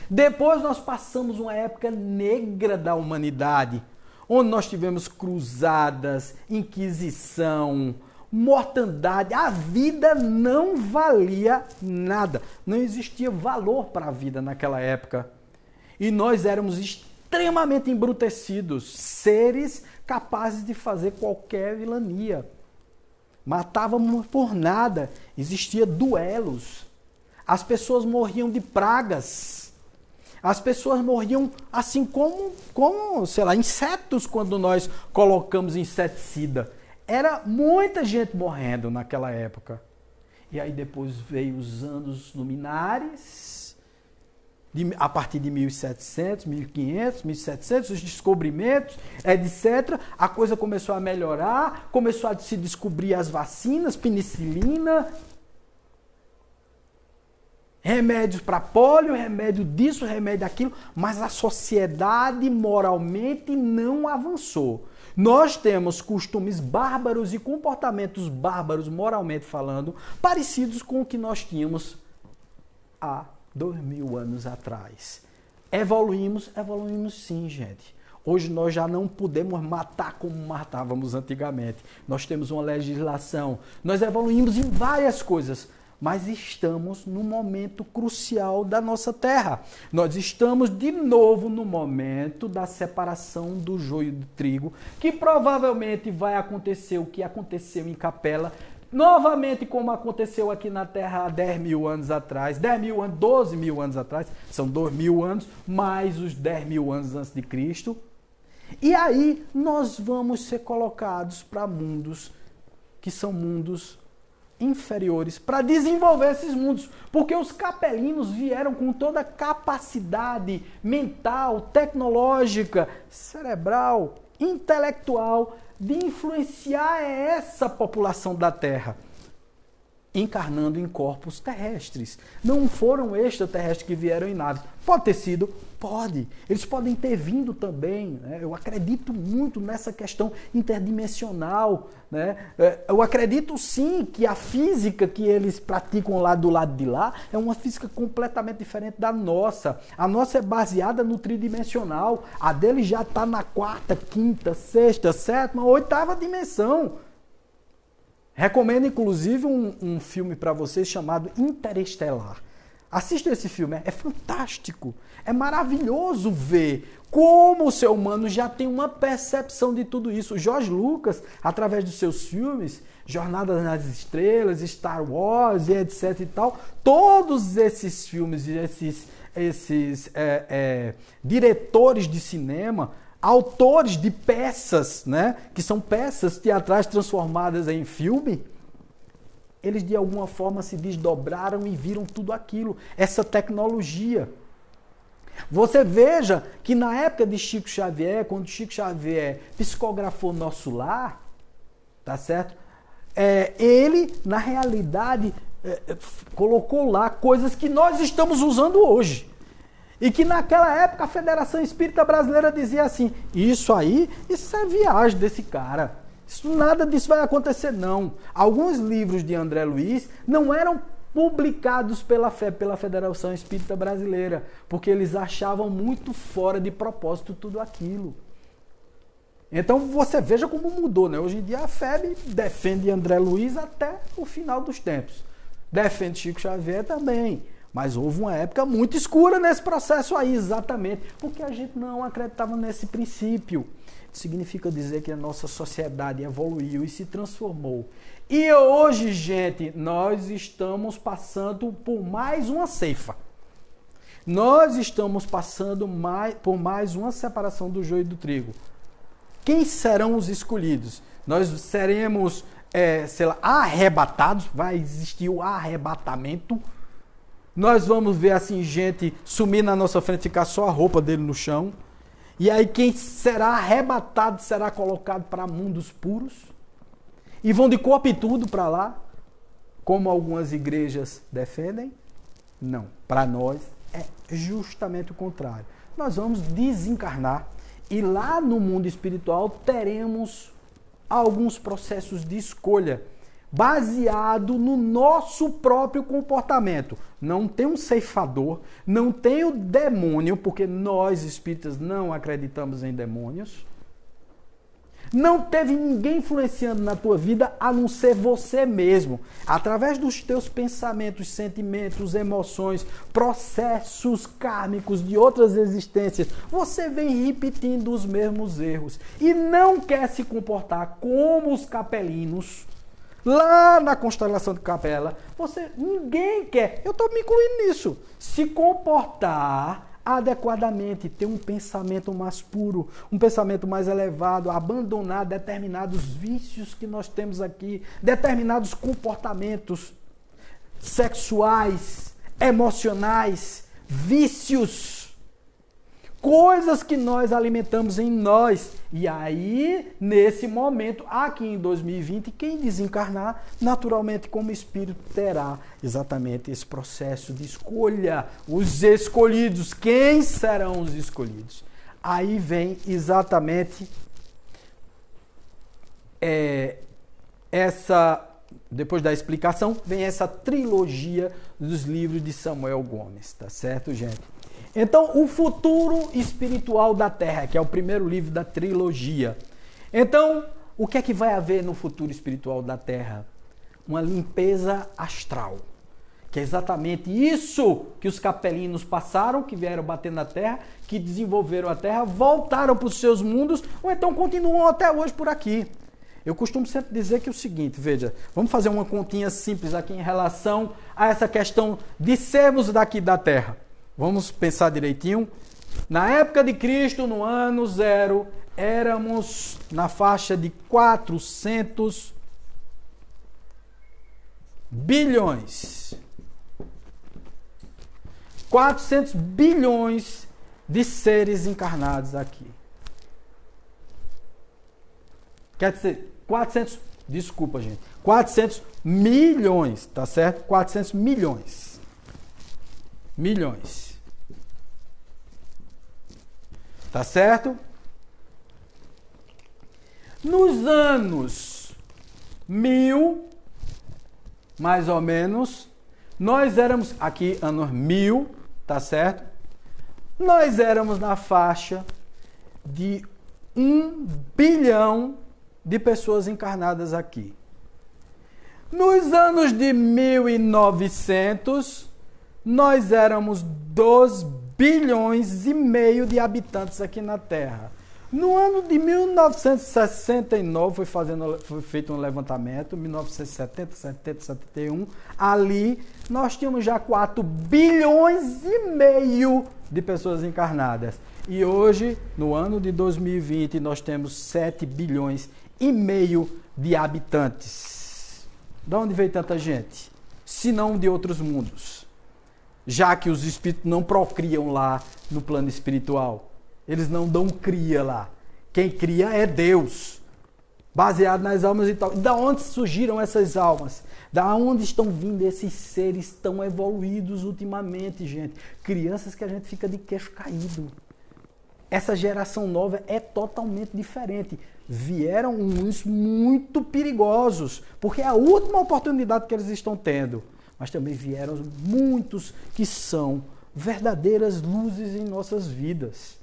Depois nós passamos uma época negra da humanidade, onde nós tivemos cruzadas, inquisição, mortandade. A vida não valia nada. Não existia valor para a vida naquela época. E nós éramos extremamente embrutecidos, seres capazes de fazer qualquer vilania. Matávamos por nada, existia duelos. As pessoas morriam de pragas. As pessoas morriam assim como, sei lá, insetos quando nós colocamos inseticida. Era muita gente morrendo naquela época. E aí depois veio os anos luminares, a partir de 1700, 1500, 1700, os descobrimentos, etc. A coisa começou a melhorar, começou a se descobrir as vacinas, penicilina, remédios para pólio, remédio disso, remédio daquilo, mas a sociedade moralmente não avançou. Nós temos costumes bárbaros e comportamentos bárbaros, moralmente falando, parecidos com o que nós tínhamos há 2000 anos atrás. Evoluímos sim, gente. Hoje nós já não podemos matar como matávamos antigamente. Nós temos uma legislação. Nós evoluímos em várias coisas, mas estamos num momento crucial da nossa Terra. Nós estamos de novo no momento da separação do joio do trigo, que provavelmente vai acontecer o que aconteceu em Capela, novamente como aconteceu aqui na Terra há 10 mil anos atrás, 10 mil anos, 12 mil anos atrás, são 2000 anos, mais os 10 mil anos antes de Cristo. E aí nós vamos ser colocados para mundos que são mundos inferiores, para desenvolver esses mundos, porque os capelinos vieram com toda a capacidade mental, tecnológica, cerebral, intelectual, de influenciar essa população da Terra, encarnando em corpos terrestres. Não foram extraterrestres que vieram em naves. Pode ter sido? Pode. Eles podem ter vindo também, né? Eu acredito muito nessa questão interdimensional, né? Eu acredito sim que a física que eles praticam lá do lado de lá é uma física completamente diferente da nossa. A nossa é baseada no tridimensional. A deles já está na quarta, quinta, sexta, sétima, oitava dimensão. Recomendo, inclusive, um filme para vocês chamado Interestelar. Assista esse filme, é fantástico. É maravilhoso ver como o ser humano já tem uma percepção de tudo isso. O George Lucas, através dos seus filmes, Jornada nas Estrelas, Star Wars, e etc e tal, todos esses filmes e esses diretores de cinema, autores de peças, né, que são peças teatrais transformadas em filme, eles de alguma forma se desdobraram e viram tudo aquilo, essa tecnologia. Você veja que na época de Chico Xavier, quando Chico Xavier psicografou Nosso Lar, tá certo? Ele, na realidade, colocou lá coisas que nós estamos usando hoje. E que naquela época a Federação Espírita Brasileira dizia assim, isso é viagem desse cara. Nada disso vai acontecer, não. Alguns livros de André Luiz não eram publicados pela Federação Espírita Brasileira, porque eles achavam muito fora de propósito tudo aquilo. Então você veja como mudou, né? Hoje em dia a FEB defende André Luiz até o final dos tempos. Defende Chico Xavier também. Mas houve uma época muito escura nesse processo aí, exatamente, porque a gente não acreditava nesse princípio. Significa dizer que a nossa sociedade evoluiu e se transformou. E hoje, gente, nós estamos passando por mais uma ceifa. Nós estamos passando por mais uma separação do joio e do trigo. Quem serão os escolhidos? Nós seremos, arrebatados, vai existir o arrebatamento. Nós vamos ver assim gente sumir na nossa frente, ficar só a roupa dele no chão. E aí quem será arrebatado será colocado para mundos puros. E vão de corpo e tudo para lá, como algumas igrejas defendem. Não, para nós é justamente o contrário. Nós vamos desencarnar e lá no mundo espiritual teremos alguns processos de escolha baseado no nosso próprio comportamento. Não tem um ceifador, não tem o demônio, porque nós espíritas não acreditamos em demônios. Não teve ninguém influenciando na tua vida a não ser você mesmo. Através dos teus pensamentos, sentimentos, emoções, processos kármicos de outras existências, você vem repetindo os mesmos erros e não quer se comportar como os capelinos. Lá na constelação de Capela, ninguém quer, eu estou me incluindo nisso, se comportar adequadamente, ter um pensamento mais puro, um pensamento mais elevado, abandonar determinados vícios que nós temos aqui, determinados comportamentos sexuais, emocionais, vícios, coisas que nós alimentamos em nós. E aí, nesse momento, aqui em 2020, quem desencarnar, naturalmente, como espírito, terá exatamente esse processo de escolha. Os escolhidos, quem serão os escolhidos? Aí vem exatamente depois da explicação, vem essa trilogia dos livros de Samuel Gomes, tá certo, gente? Então, o futuro espiritual da Terra, que é o primeiro livro da trilogia. Então, o que é que vai haver no futuro espiritual da Terra? Uma limpeza astral. Que é exatamente isso que os capelinos passaram, que vieram bater na Terra, que desenvolveram a Terra, voltaram para os seus mundos, ou então continuam até hoje por aqui. Eu costumo sempre dizer que é o seguinte, veja, vamos fazer uma continha simples aqui em relação a essa questão de sermos daqui da Terra. Vamos pensar direitinho. Na época de Cristo, no ano 0, éramos na faixa de 400 bilhões. 400 bilhões de seres encarnados aqui. Quer dizer, 400 milhões, tá certo? 400 milhões. Milhões. Tá certo? Nos anos 1000, mais ou menos, nós éramos, aqui, anos 1000, tá certo? Nós éramos na faixa de 1 bilhão de pessoas encarnadas aqui. Nos anos de 1900, nós éramos 2 bilhões e meio de habitantes aqui na Terra. No ano de 1969 foi feito um levantamento, 1970, 70, 71, ali nós tínhamos já 4 bilhões e meio de pessoas encarnadas. E hoje, no ano de 2020, nós temos 7 bilhões e meio de habitantes. De onde veio tanta gente? Se não de outros mundos. Já que os espíritos não procriam lá no plano espiritual. Eles não dão cria lá. Quem cria é Deus. Baseado nas almas e tal. Da onde surgiram essas almas? Da onde estão vindo esses seres tão evoluídos ultimamente, gente? Crianças que a gente fica de queixo caído. Essa geração nova é totalmente diferente. Vieram uns muito perigosos, porque é a última oportunidade que eles estão tendo. Mas também vieram muitos que são verdadeiras luzes em nossas vidas.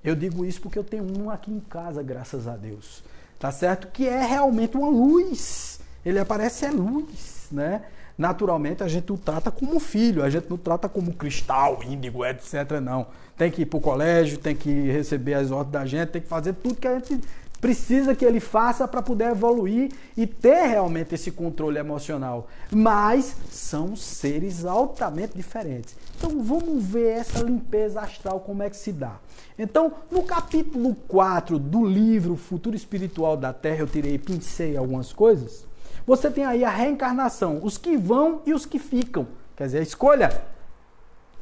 Eu digo isso porque eu tenho um aqui em casa, graças a Deus. Tá certo? Que é realmente uma luz. Ele aparece é luz, né? Naturalmente a gente o trata como filho, a gente não trata como cristal, índigo, etc. Não. Tem que ir para o colégio, tem que receber as ordens da gente, tem que fazer tudo que a gente precisa que ele faça para poder evoluir e ter realmente esse controle emocional. Mas são seres altamente diferentes. Então vamos ver essa limpeza astral, como é que se dá. Então, no capítulo 4 do livro Futuro Espiritual da Terra, eu pincei algumas coisas. Você tem aí a reencarnação, os que vão e os que ficam. Quer dizer, a escolha.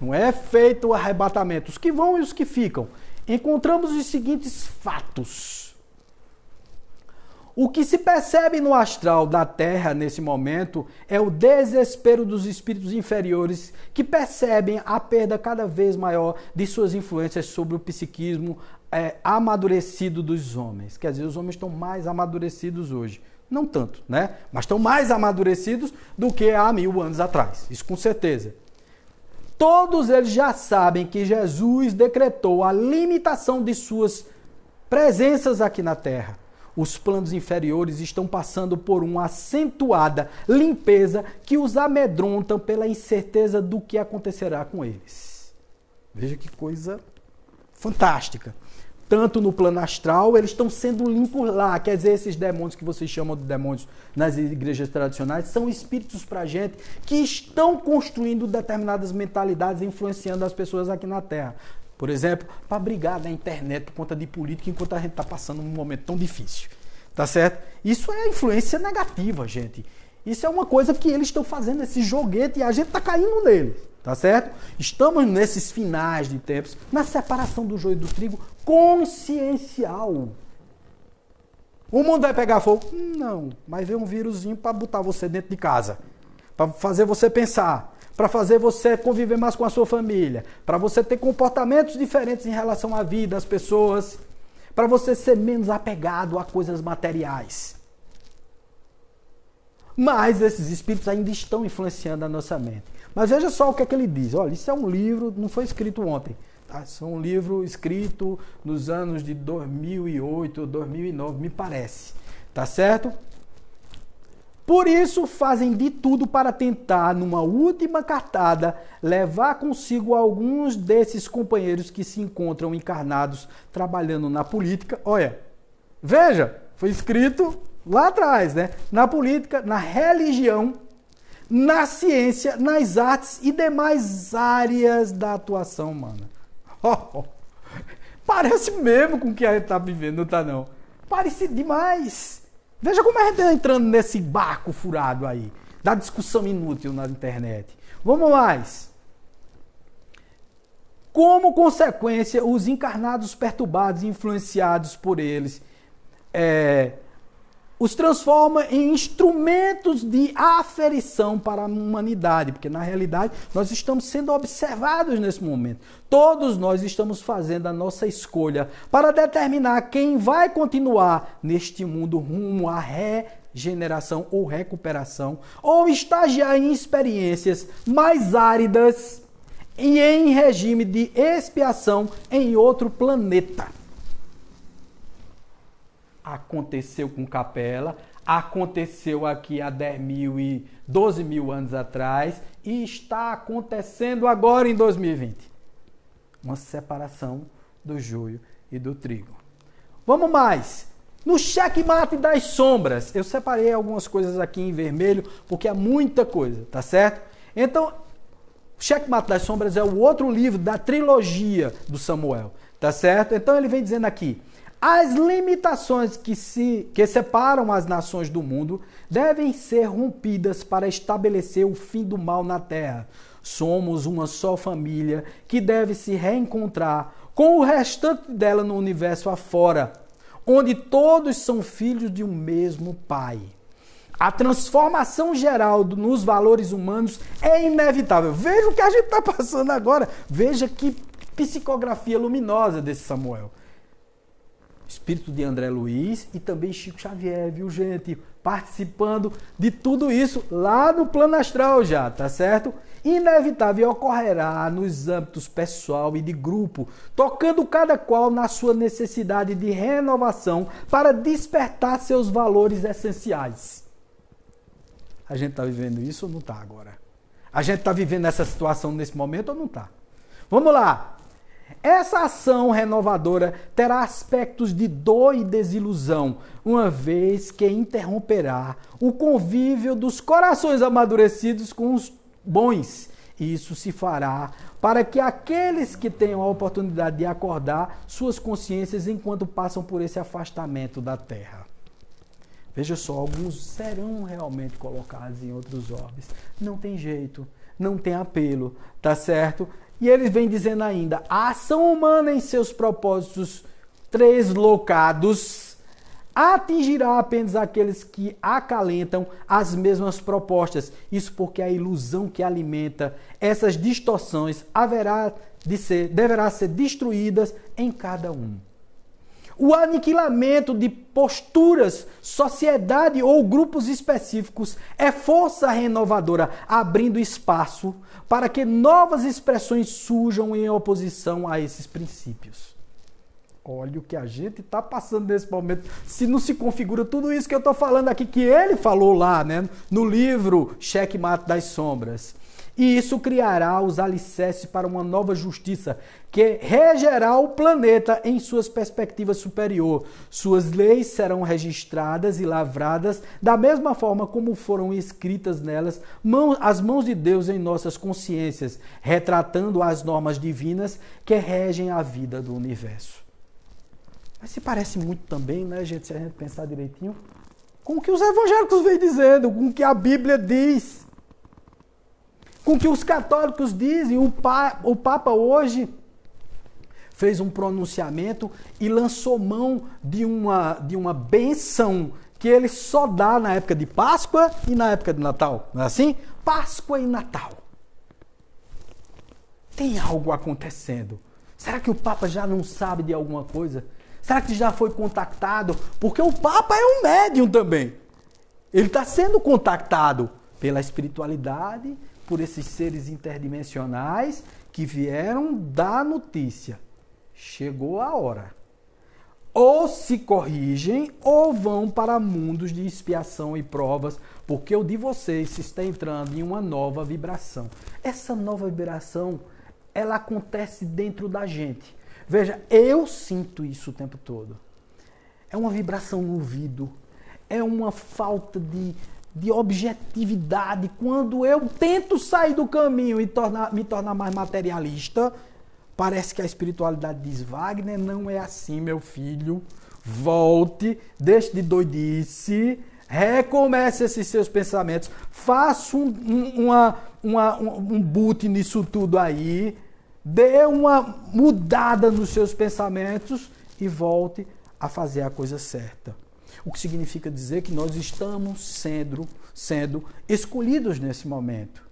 Não é feito o arrebatamento. Os que vão e os que ficam. Encontramos os seguintes fatos. O que se percebe no astral da Terra nesse momento é o desespero dos espíritos inferiores que percebem a perda cada vez maior de suas influências sobre o psiquismo amadurecido dos homens. Quer dizer, os homens estão mais amadurecidos hoje. Não tanto, né? Mas estão mais amadurecidos do que há 1000 anos atrás. Isso com certeza. Todos eles já sabem que Jesus decretou a limitação de suas presenças aqui na Terra. Os planos inferiores estão passando por uma acentuada limpeza que os amedrontam pela incerteza do que acontecerá com eles. Veja que coisa fantástica. Tanto no plano astral, eles estão sendo limpos lá. Quer dizer, esses demônios que vocês chamam de demônios nas igrejas tradicionais são espíritos pra gente que estão construindo determinadas mentalidades e influenciando as pessoas aqui na Terra. Por exemplo, para brigar na internet por conta de política enquanto a gente está passando um momento tão difícil. Tá certo? Isso é influência negativa, gente. Isso é uma coisa que eles estão fazendo, esse joguete, e a gente está caindo nele. Tá certo? Estamos nesses finais de tempos, na separação do joio do trigo consciencial. O mundo vai pegar fogo? Não. Mas vem um vírusinho para botar você dentro de casa. Para fazer você pensar. Para fazer você conviver mais com a sua família, para você ter comportamentos diferentes em relação à vida, às pessoas, para você ser menos apegado a coisas materiais. Mas esses espíritos ainda estão influenciando a nossa mente. Mas veja só o que é que ele diz. Olha, isso é um livro, não foi escrito ontem. Tá? Isso é um livro escrito nos anos de 2008 ou 2009, me parece. Tá certo? Por isso, fazem de tudo para tentar, numa última cartada, levar consigo alguns desses companheiros que se encontram encarnados trabalhando na política. Olha, veja, foi escrito lá atrás, né? Na política, na religião, na ciência, nas artes e demais áreas da atuação humana. Parece mesmo com o que a gente está vivendo, não está não? Parece demais. Veja como a gente está entrando nesse barco furado aí, da discussão inútil na internet. Vamos mais. Como consequência, os encarnados perturbados e influenciados por eles os transforma em instrumentos de aferição para a humanidade, porque na realidade nós estamos sendo observados nesse momento. Todos nós estamos fazendo a nossa escolha para determinar quem vai continuar neste mundo rumo à regeneração ou recuperação, ou estagiar em experiências mais áridas e em regime de expiação em outro planeta. Aconteceu com Capela, aconteceu aqui há 12 mil anos atrás e está acontecendo agora em 2020. Uma separação do joio e do trigo. Vamos mais. No checkmate das sombras, eu separei algumas coisas aqui em vermelho, porque é muita coisa, tá certo? Então, Checkmate das Sombras é o outro livro da trilogia do Samuel, tá certo? Então ele vem dizendo aqui, as limitações que separam as nações do mundo devem ser rompidas para estabelecer o fim do mal na terra. Somos uma só família que deve se reencontrar com o restante dela no universo afora, onde todos são filhos de um mesmo pai. A transformação geral nos valores humanos é inevitável. Veja o que a gente está passando agora. Veja que psicografia luminosa desse Samuel. Espírito de André Luiz e também Chico Xavier, viu, gente? Participando de tudo isso lá no plano astral já, tá certo? Inevitável ocorrerá nos âmbitos pessoal e de grupo, tocando cada qual na sua necessidade de renovação para despertar seus valores essenciais. A gente está vivendo isso ou não está agora? A gente está vivendo essa situação nesse momento ou não está? Vamos lá! Essa ação renovadora terá aspectos de dor e desilusão, uma vez que interromperá o convívio dos corações amadurecidos com os bons. Isso se fará para que aqueles que tenham a oportunidade de acordar suas consciências enquanto passam por esse afastamento da terra. Veja só, alguns serão realmente colocados em outros orbes. Não tem jeito, não tem apelo, tá certo? E eles vêm dizendo ainda, a ação humana em seus propósitos treslocados atingirá apenas aqueles que acalentam as mesmas propostas. Isso porque a ilusão que alimenta essas distorções deverá ser destruídas em cada um. O aniquilamento de posturas, sociedade ou grupos específicos é força renovadora, abrindo espaço para que novas expressões surjam em oposição a esses princípios. Olha o que a gente está passando nesse momento. Se não se configura tudo isso que eu estou falando aqui, que ele falou lá, né, no livro Checkmate das Sombras. E isso criará os alicerces para uma nova justiça que regerá o planeta em suas perspectivas superior. Suas leis serão registradas e lavradas da mesma forma como foram escritas nelas as mãos de Deus em nossas consciências, retratando as normas divinas que regem a vida do universo. Mas se parece muito também, né, gente, se a gente pensar direitinho, com o que os evangélicos vêm dizendo, com o que a Bíblia diz. Com o que os católicos dizem. O Papa hoje fez um pronunciamento e lançou mão de uma bênção que ele só dá na época de Páscoa e na época de Natal. Não é assim? Páscoa e Natal. Tem algo acontecendo. Será que o Papa já não sabe de alguma coisa? Será que já foi contactado? Porque o Papa é um médium também. Ele está sendo contactado pela espiritualidade, por esses seres interdimensionais que vieram dar notícia. Chegou a hora. Ou se corrigem ou vão para mundos de expiação e provas, porque o de vocês está entrando em uma nova vibração. Essa nova vibração, ela acontece dentro da gente. Veja, eu sinto isso o tempo todo. É uma vibração no ouvido, é uma falta de objetividade. Quando eu tento sair do caminho e me tornar mais materialista, parece que a espiritualidade diz, Wagner, não é assim, meu filho. Volte, deixe de doidice, recomece esses seus pensamentos, faça um boot nisso tudo aí, dê uma mudada nos seus pensamentos e volte a fazer a coisa certa. O que significa dizer que nós estamos sendo escolhidos nesse momento.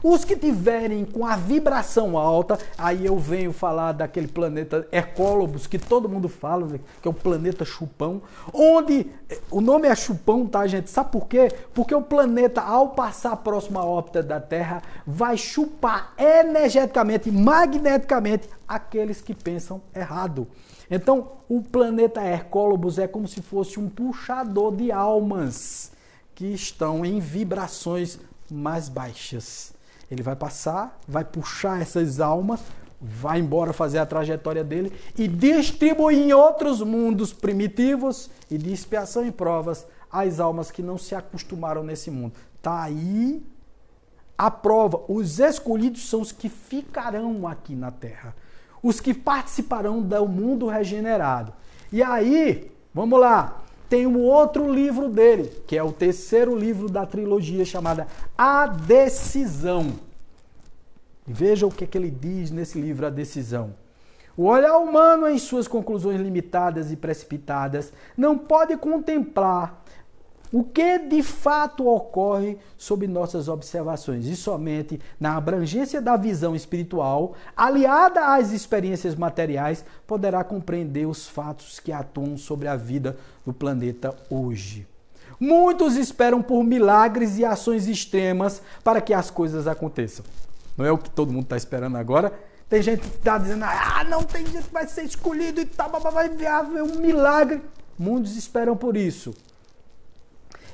Os que tiverem com a vibração alta, aí eu venho falar daquele planeta Ecólobos, que todo mundo fala, que é o planeta Chupão, onde o nome é Chupão, tá, gente? Sabe por quê? Porque o planeta, ao passar próximo à órbita da Terra, vai chupar energeticamente, magneticamente, aqueles que pensam errado. Então, o planeta Hercólobos é como se fosse um puxador de almas que estão em vibrações mais baixas. Ele vai passar, vai puxar essas almas, vai embora fazer a trajetória dele e distribuir em outros mundos primitivos e de expiação e provas as almas que não se acostumaram nesse mundo. Está aí a prova. Os escolhidos são os que ficarão aqui na Terra. Os que participarão do mundo regenerado. E aí, vamos lá, tem um outro livro dele, que é o terceiro livro da trilogia, chamada A Decisão. Veja o que ele diz nesse livro, A Decisão. O olhar humano, em suas conclusões limitadas e precipitadas, não pode contemplar o que de fato ocorre sob nossas observações, e somente na abrangência da visão espiritual, aliada às experiências materiais, poderá compreender os fatos que atuam sobre a vida do planeta hoje. Muitos esperam por milagres e ações extremas para que as coisas aconteçam. Não é o que todo mundo está esperando agora? Tem gente que está dizendo, não tem gente que vai ser escolhido e tal, vai haver um milagre. Muitos esperam por isso,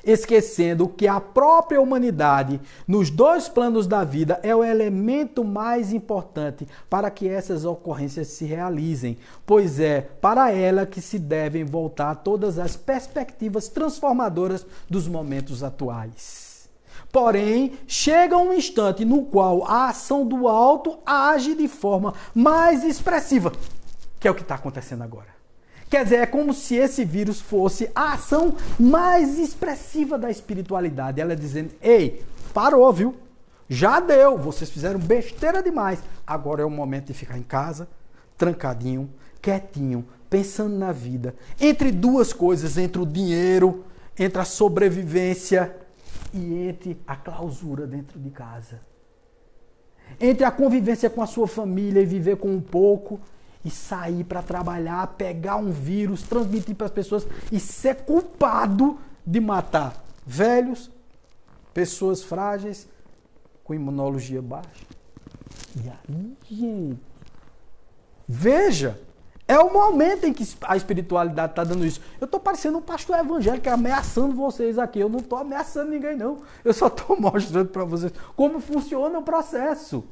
esquecendo que a própria humanidade, nos dois planos da vida, é o elemento mais importante para que essas ocorrências se realizem, pois é para ela que se devem voltar todas as perspectivas transformadoras dos momentos atuais. Porém, chega um instante no qual a ação do alto age de forma mais expressiva, que é o que está acontecendo agora. Quer dizer, é como se esse vírus fosse a ação mais expressiva da espiritualidade. Ela dizendo, ei, parou, viu? Já deu, vocês fizeram besteira demais. Agora é o momento de ficar em casa, trancadinho, quietinho, pensando na vida. Entre duas coisas, entre o dinheiro, entre a sobrevivência e entre a clausura dentro de casa. Entre a convivência com a sua família e viver com um pouco, e sair para trabalhar, pegar um vírus, transmitir para as pessoas e ser culpado de matar velhos, pessoas frágeis, com imunologia baixa. E aí, gente, veja, é o momento em que a espiritualidade está dando isso. Eu estou parecendo um pastor evangélico ameaçando vocês aqui. Eu não estou ameaçando ninguém, não. Eu só estou mostrando para vocês como funciona o processo.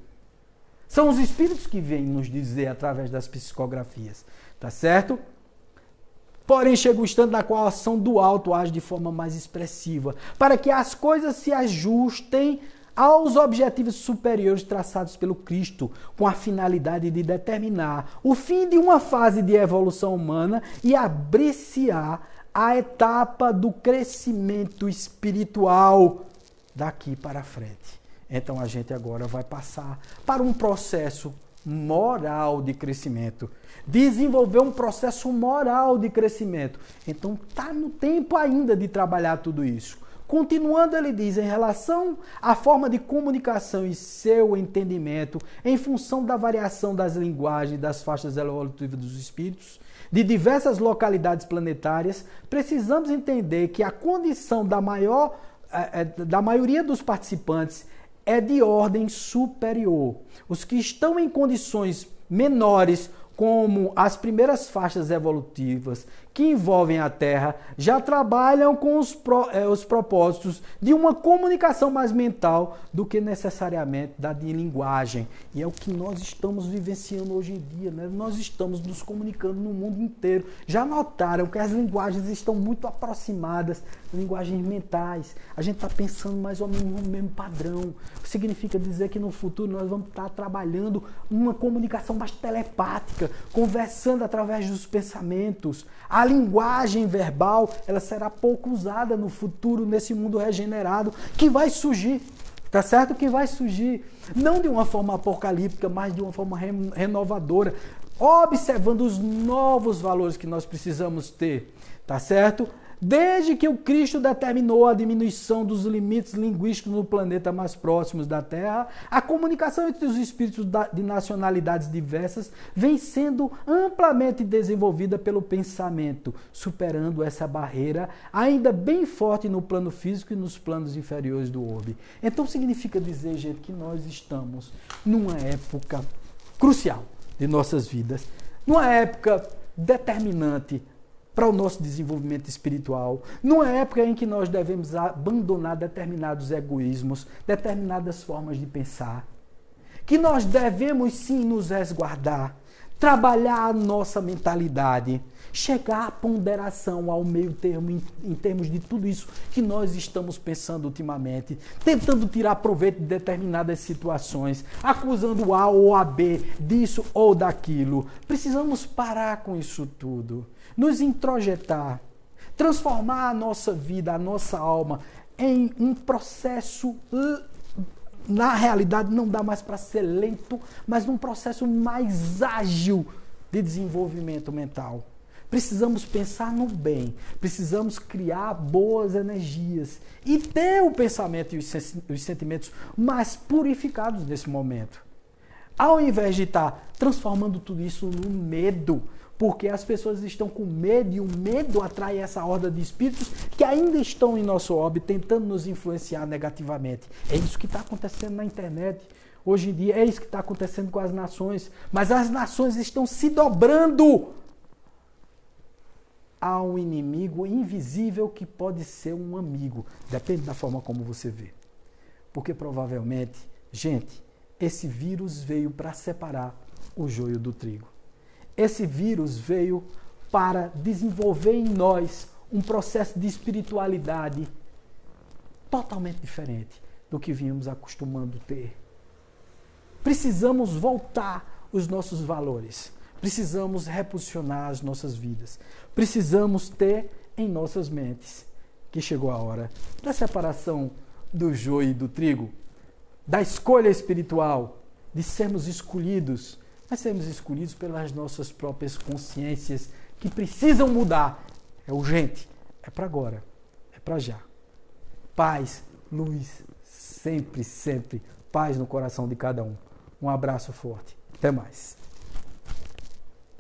São os espíritos que vêm nos dizer através das psicografias, tá certo? Porém, chega o instante na qual a ação do alto age de forma mais expressiva, para que as coisas se ajustem aos objetivos superiores traçados pelo Cristo, com a finalidade de determinar o fim de uma fase de evolução humana e abrir-se-á a etapa do crescimento espiritual daqui para frente. Então a gente agora vai passar para um processo moral de crescimento. Desenvolver um processo moral de crescimento. Então está no tempo ainda de trabalhar tudo isso. Continuando, ele diz, em relação à forma de comunicação e seu entendimento, em função da variação das linguagens e das faixas evolutivas dos espíritos, de diversas localidades planetárias, precisamos entender que a condição da maioria dos participantes é de ordem superior. Os que estão em condições menores, como as primeiras faixas evolutivas que envolvem a Terra, já trabalham com os propósitos de uma comunicação mais mental do que necessariamente da de linguagem. E é o que nós estamos vivenciando hoje em dia, né? Nós estamos nos comunicando no mundo inteiro. Já notaram que as linguagens estão muito aproximadas, linguagens mentais. A gente está pensando mais ou menos no mesmo padrão. Significa dizer que no futuro nós vamos estar trabalhando uma comunicação mais telepática, conversando através dos pensamentos. A linguagem verbal, ela será pouco usada no futuro, nesse mundo regenerado, que vai surgir, tá certo? Que vai surgir, não de uma forma apocalíptica, mas de uma forma renovadora, observando os novos valores que nós precisamos ter, tá certo? Desde que o Cristo determinou a diminuição dos limites linguísticos no planeta mais próximos da Terra, a comunicação entre os espíritos de nacionalidades diversas vem sendo amplamente desenvolvida pelo pensamento, superando essa barreira ainda bem forte no plano físico e nos planos inferiores do orbe. Então significa dizer, gente, que nós estamos numa época crucial de nossas vidas, numa época determinante para o nosso desenvolvimento espiritual, numa época em que nós devemos abandonar determinados egoísmos, determinadas formas de pensar, que nós devemos sim nos resguardar, trabalhar a nossa mentalidade, chegar à ponderação, ao meio termo em termos de tudo isso que nós estamos pensando ultimamente, tentando tirar proveito de determinadas situações, acusando A ou a B disso ou daquilo. Precisamos parar com isso tudo, nos introjetar, transformar a nossa vida, a nossa alma em um processo, na realidade não dá mais para ser lento, mas num processo mais ágil de desenvolvimento mental. Precisamos pensar no bem, precisamos criar boas energias e ter o pensamento e os sentimentos mais purificados nesse momento. Ao invés de estar transformando tudo isso no medo, porque as pessoas estão com medo e o medo atrai essa horda de espíritos que ainda estão em nosso orbe tentando nos influenciar negativamente. É isso que está acontecendo na internet. Hoje em dia é isso que está acontecendo com as nações. Mas as nações estão se dobrando a um inimigo invisível que pode ser um amigo. Depende da forma como você vê. Porque provavelmente, gente, esse vírus veio para separar o joio do trigo. Esse vírus veio para desenvolver em nós um processo de espiritualidade totalmente diferente do que vínhamos acostumando ter. Precisamos voltar os nossos valores. Precisamos reposicionar as nossas vidas. Precisamos ter em nossas mentes que chegou a hora da separação do joio e do trigo, da escolha espiritual, de sermos escolhidos, mas sermos escolhidos pelas nossas próprias consciências que precisam mudar. É urgente, é para agora, é para já. Paz, luz, sempre, sempre, paz no coração de cada um. Um abraço forte. Até mais.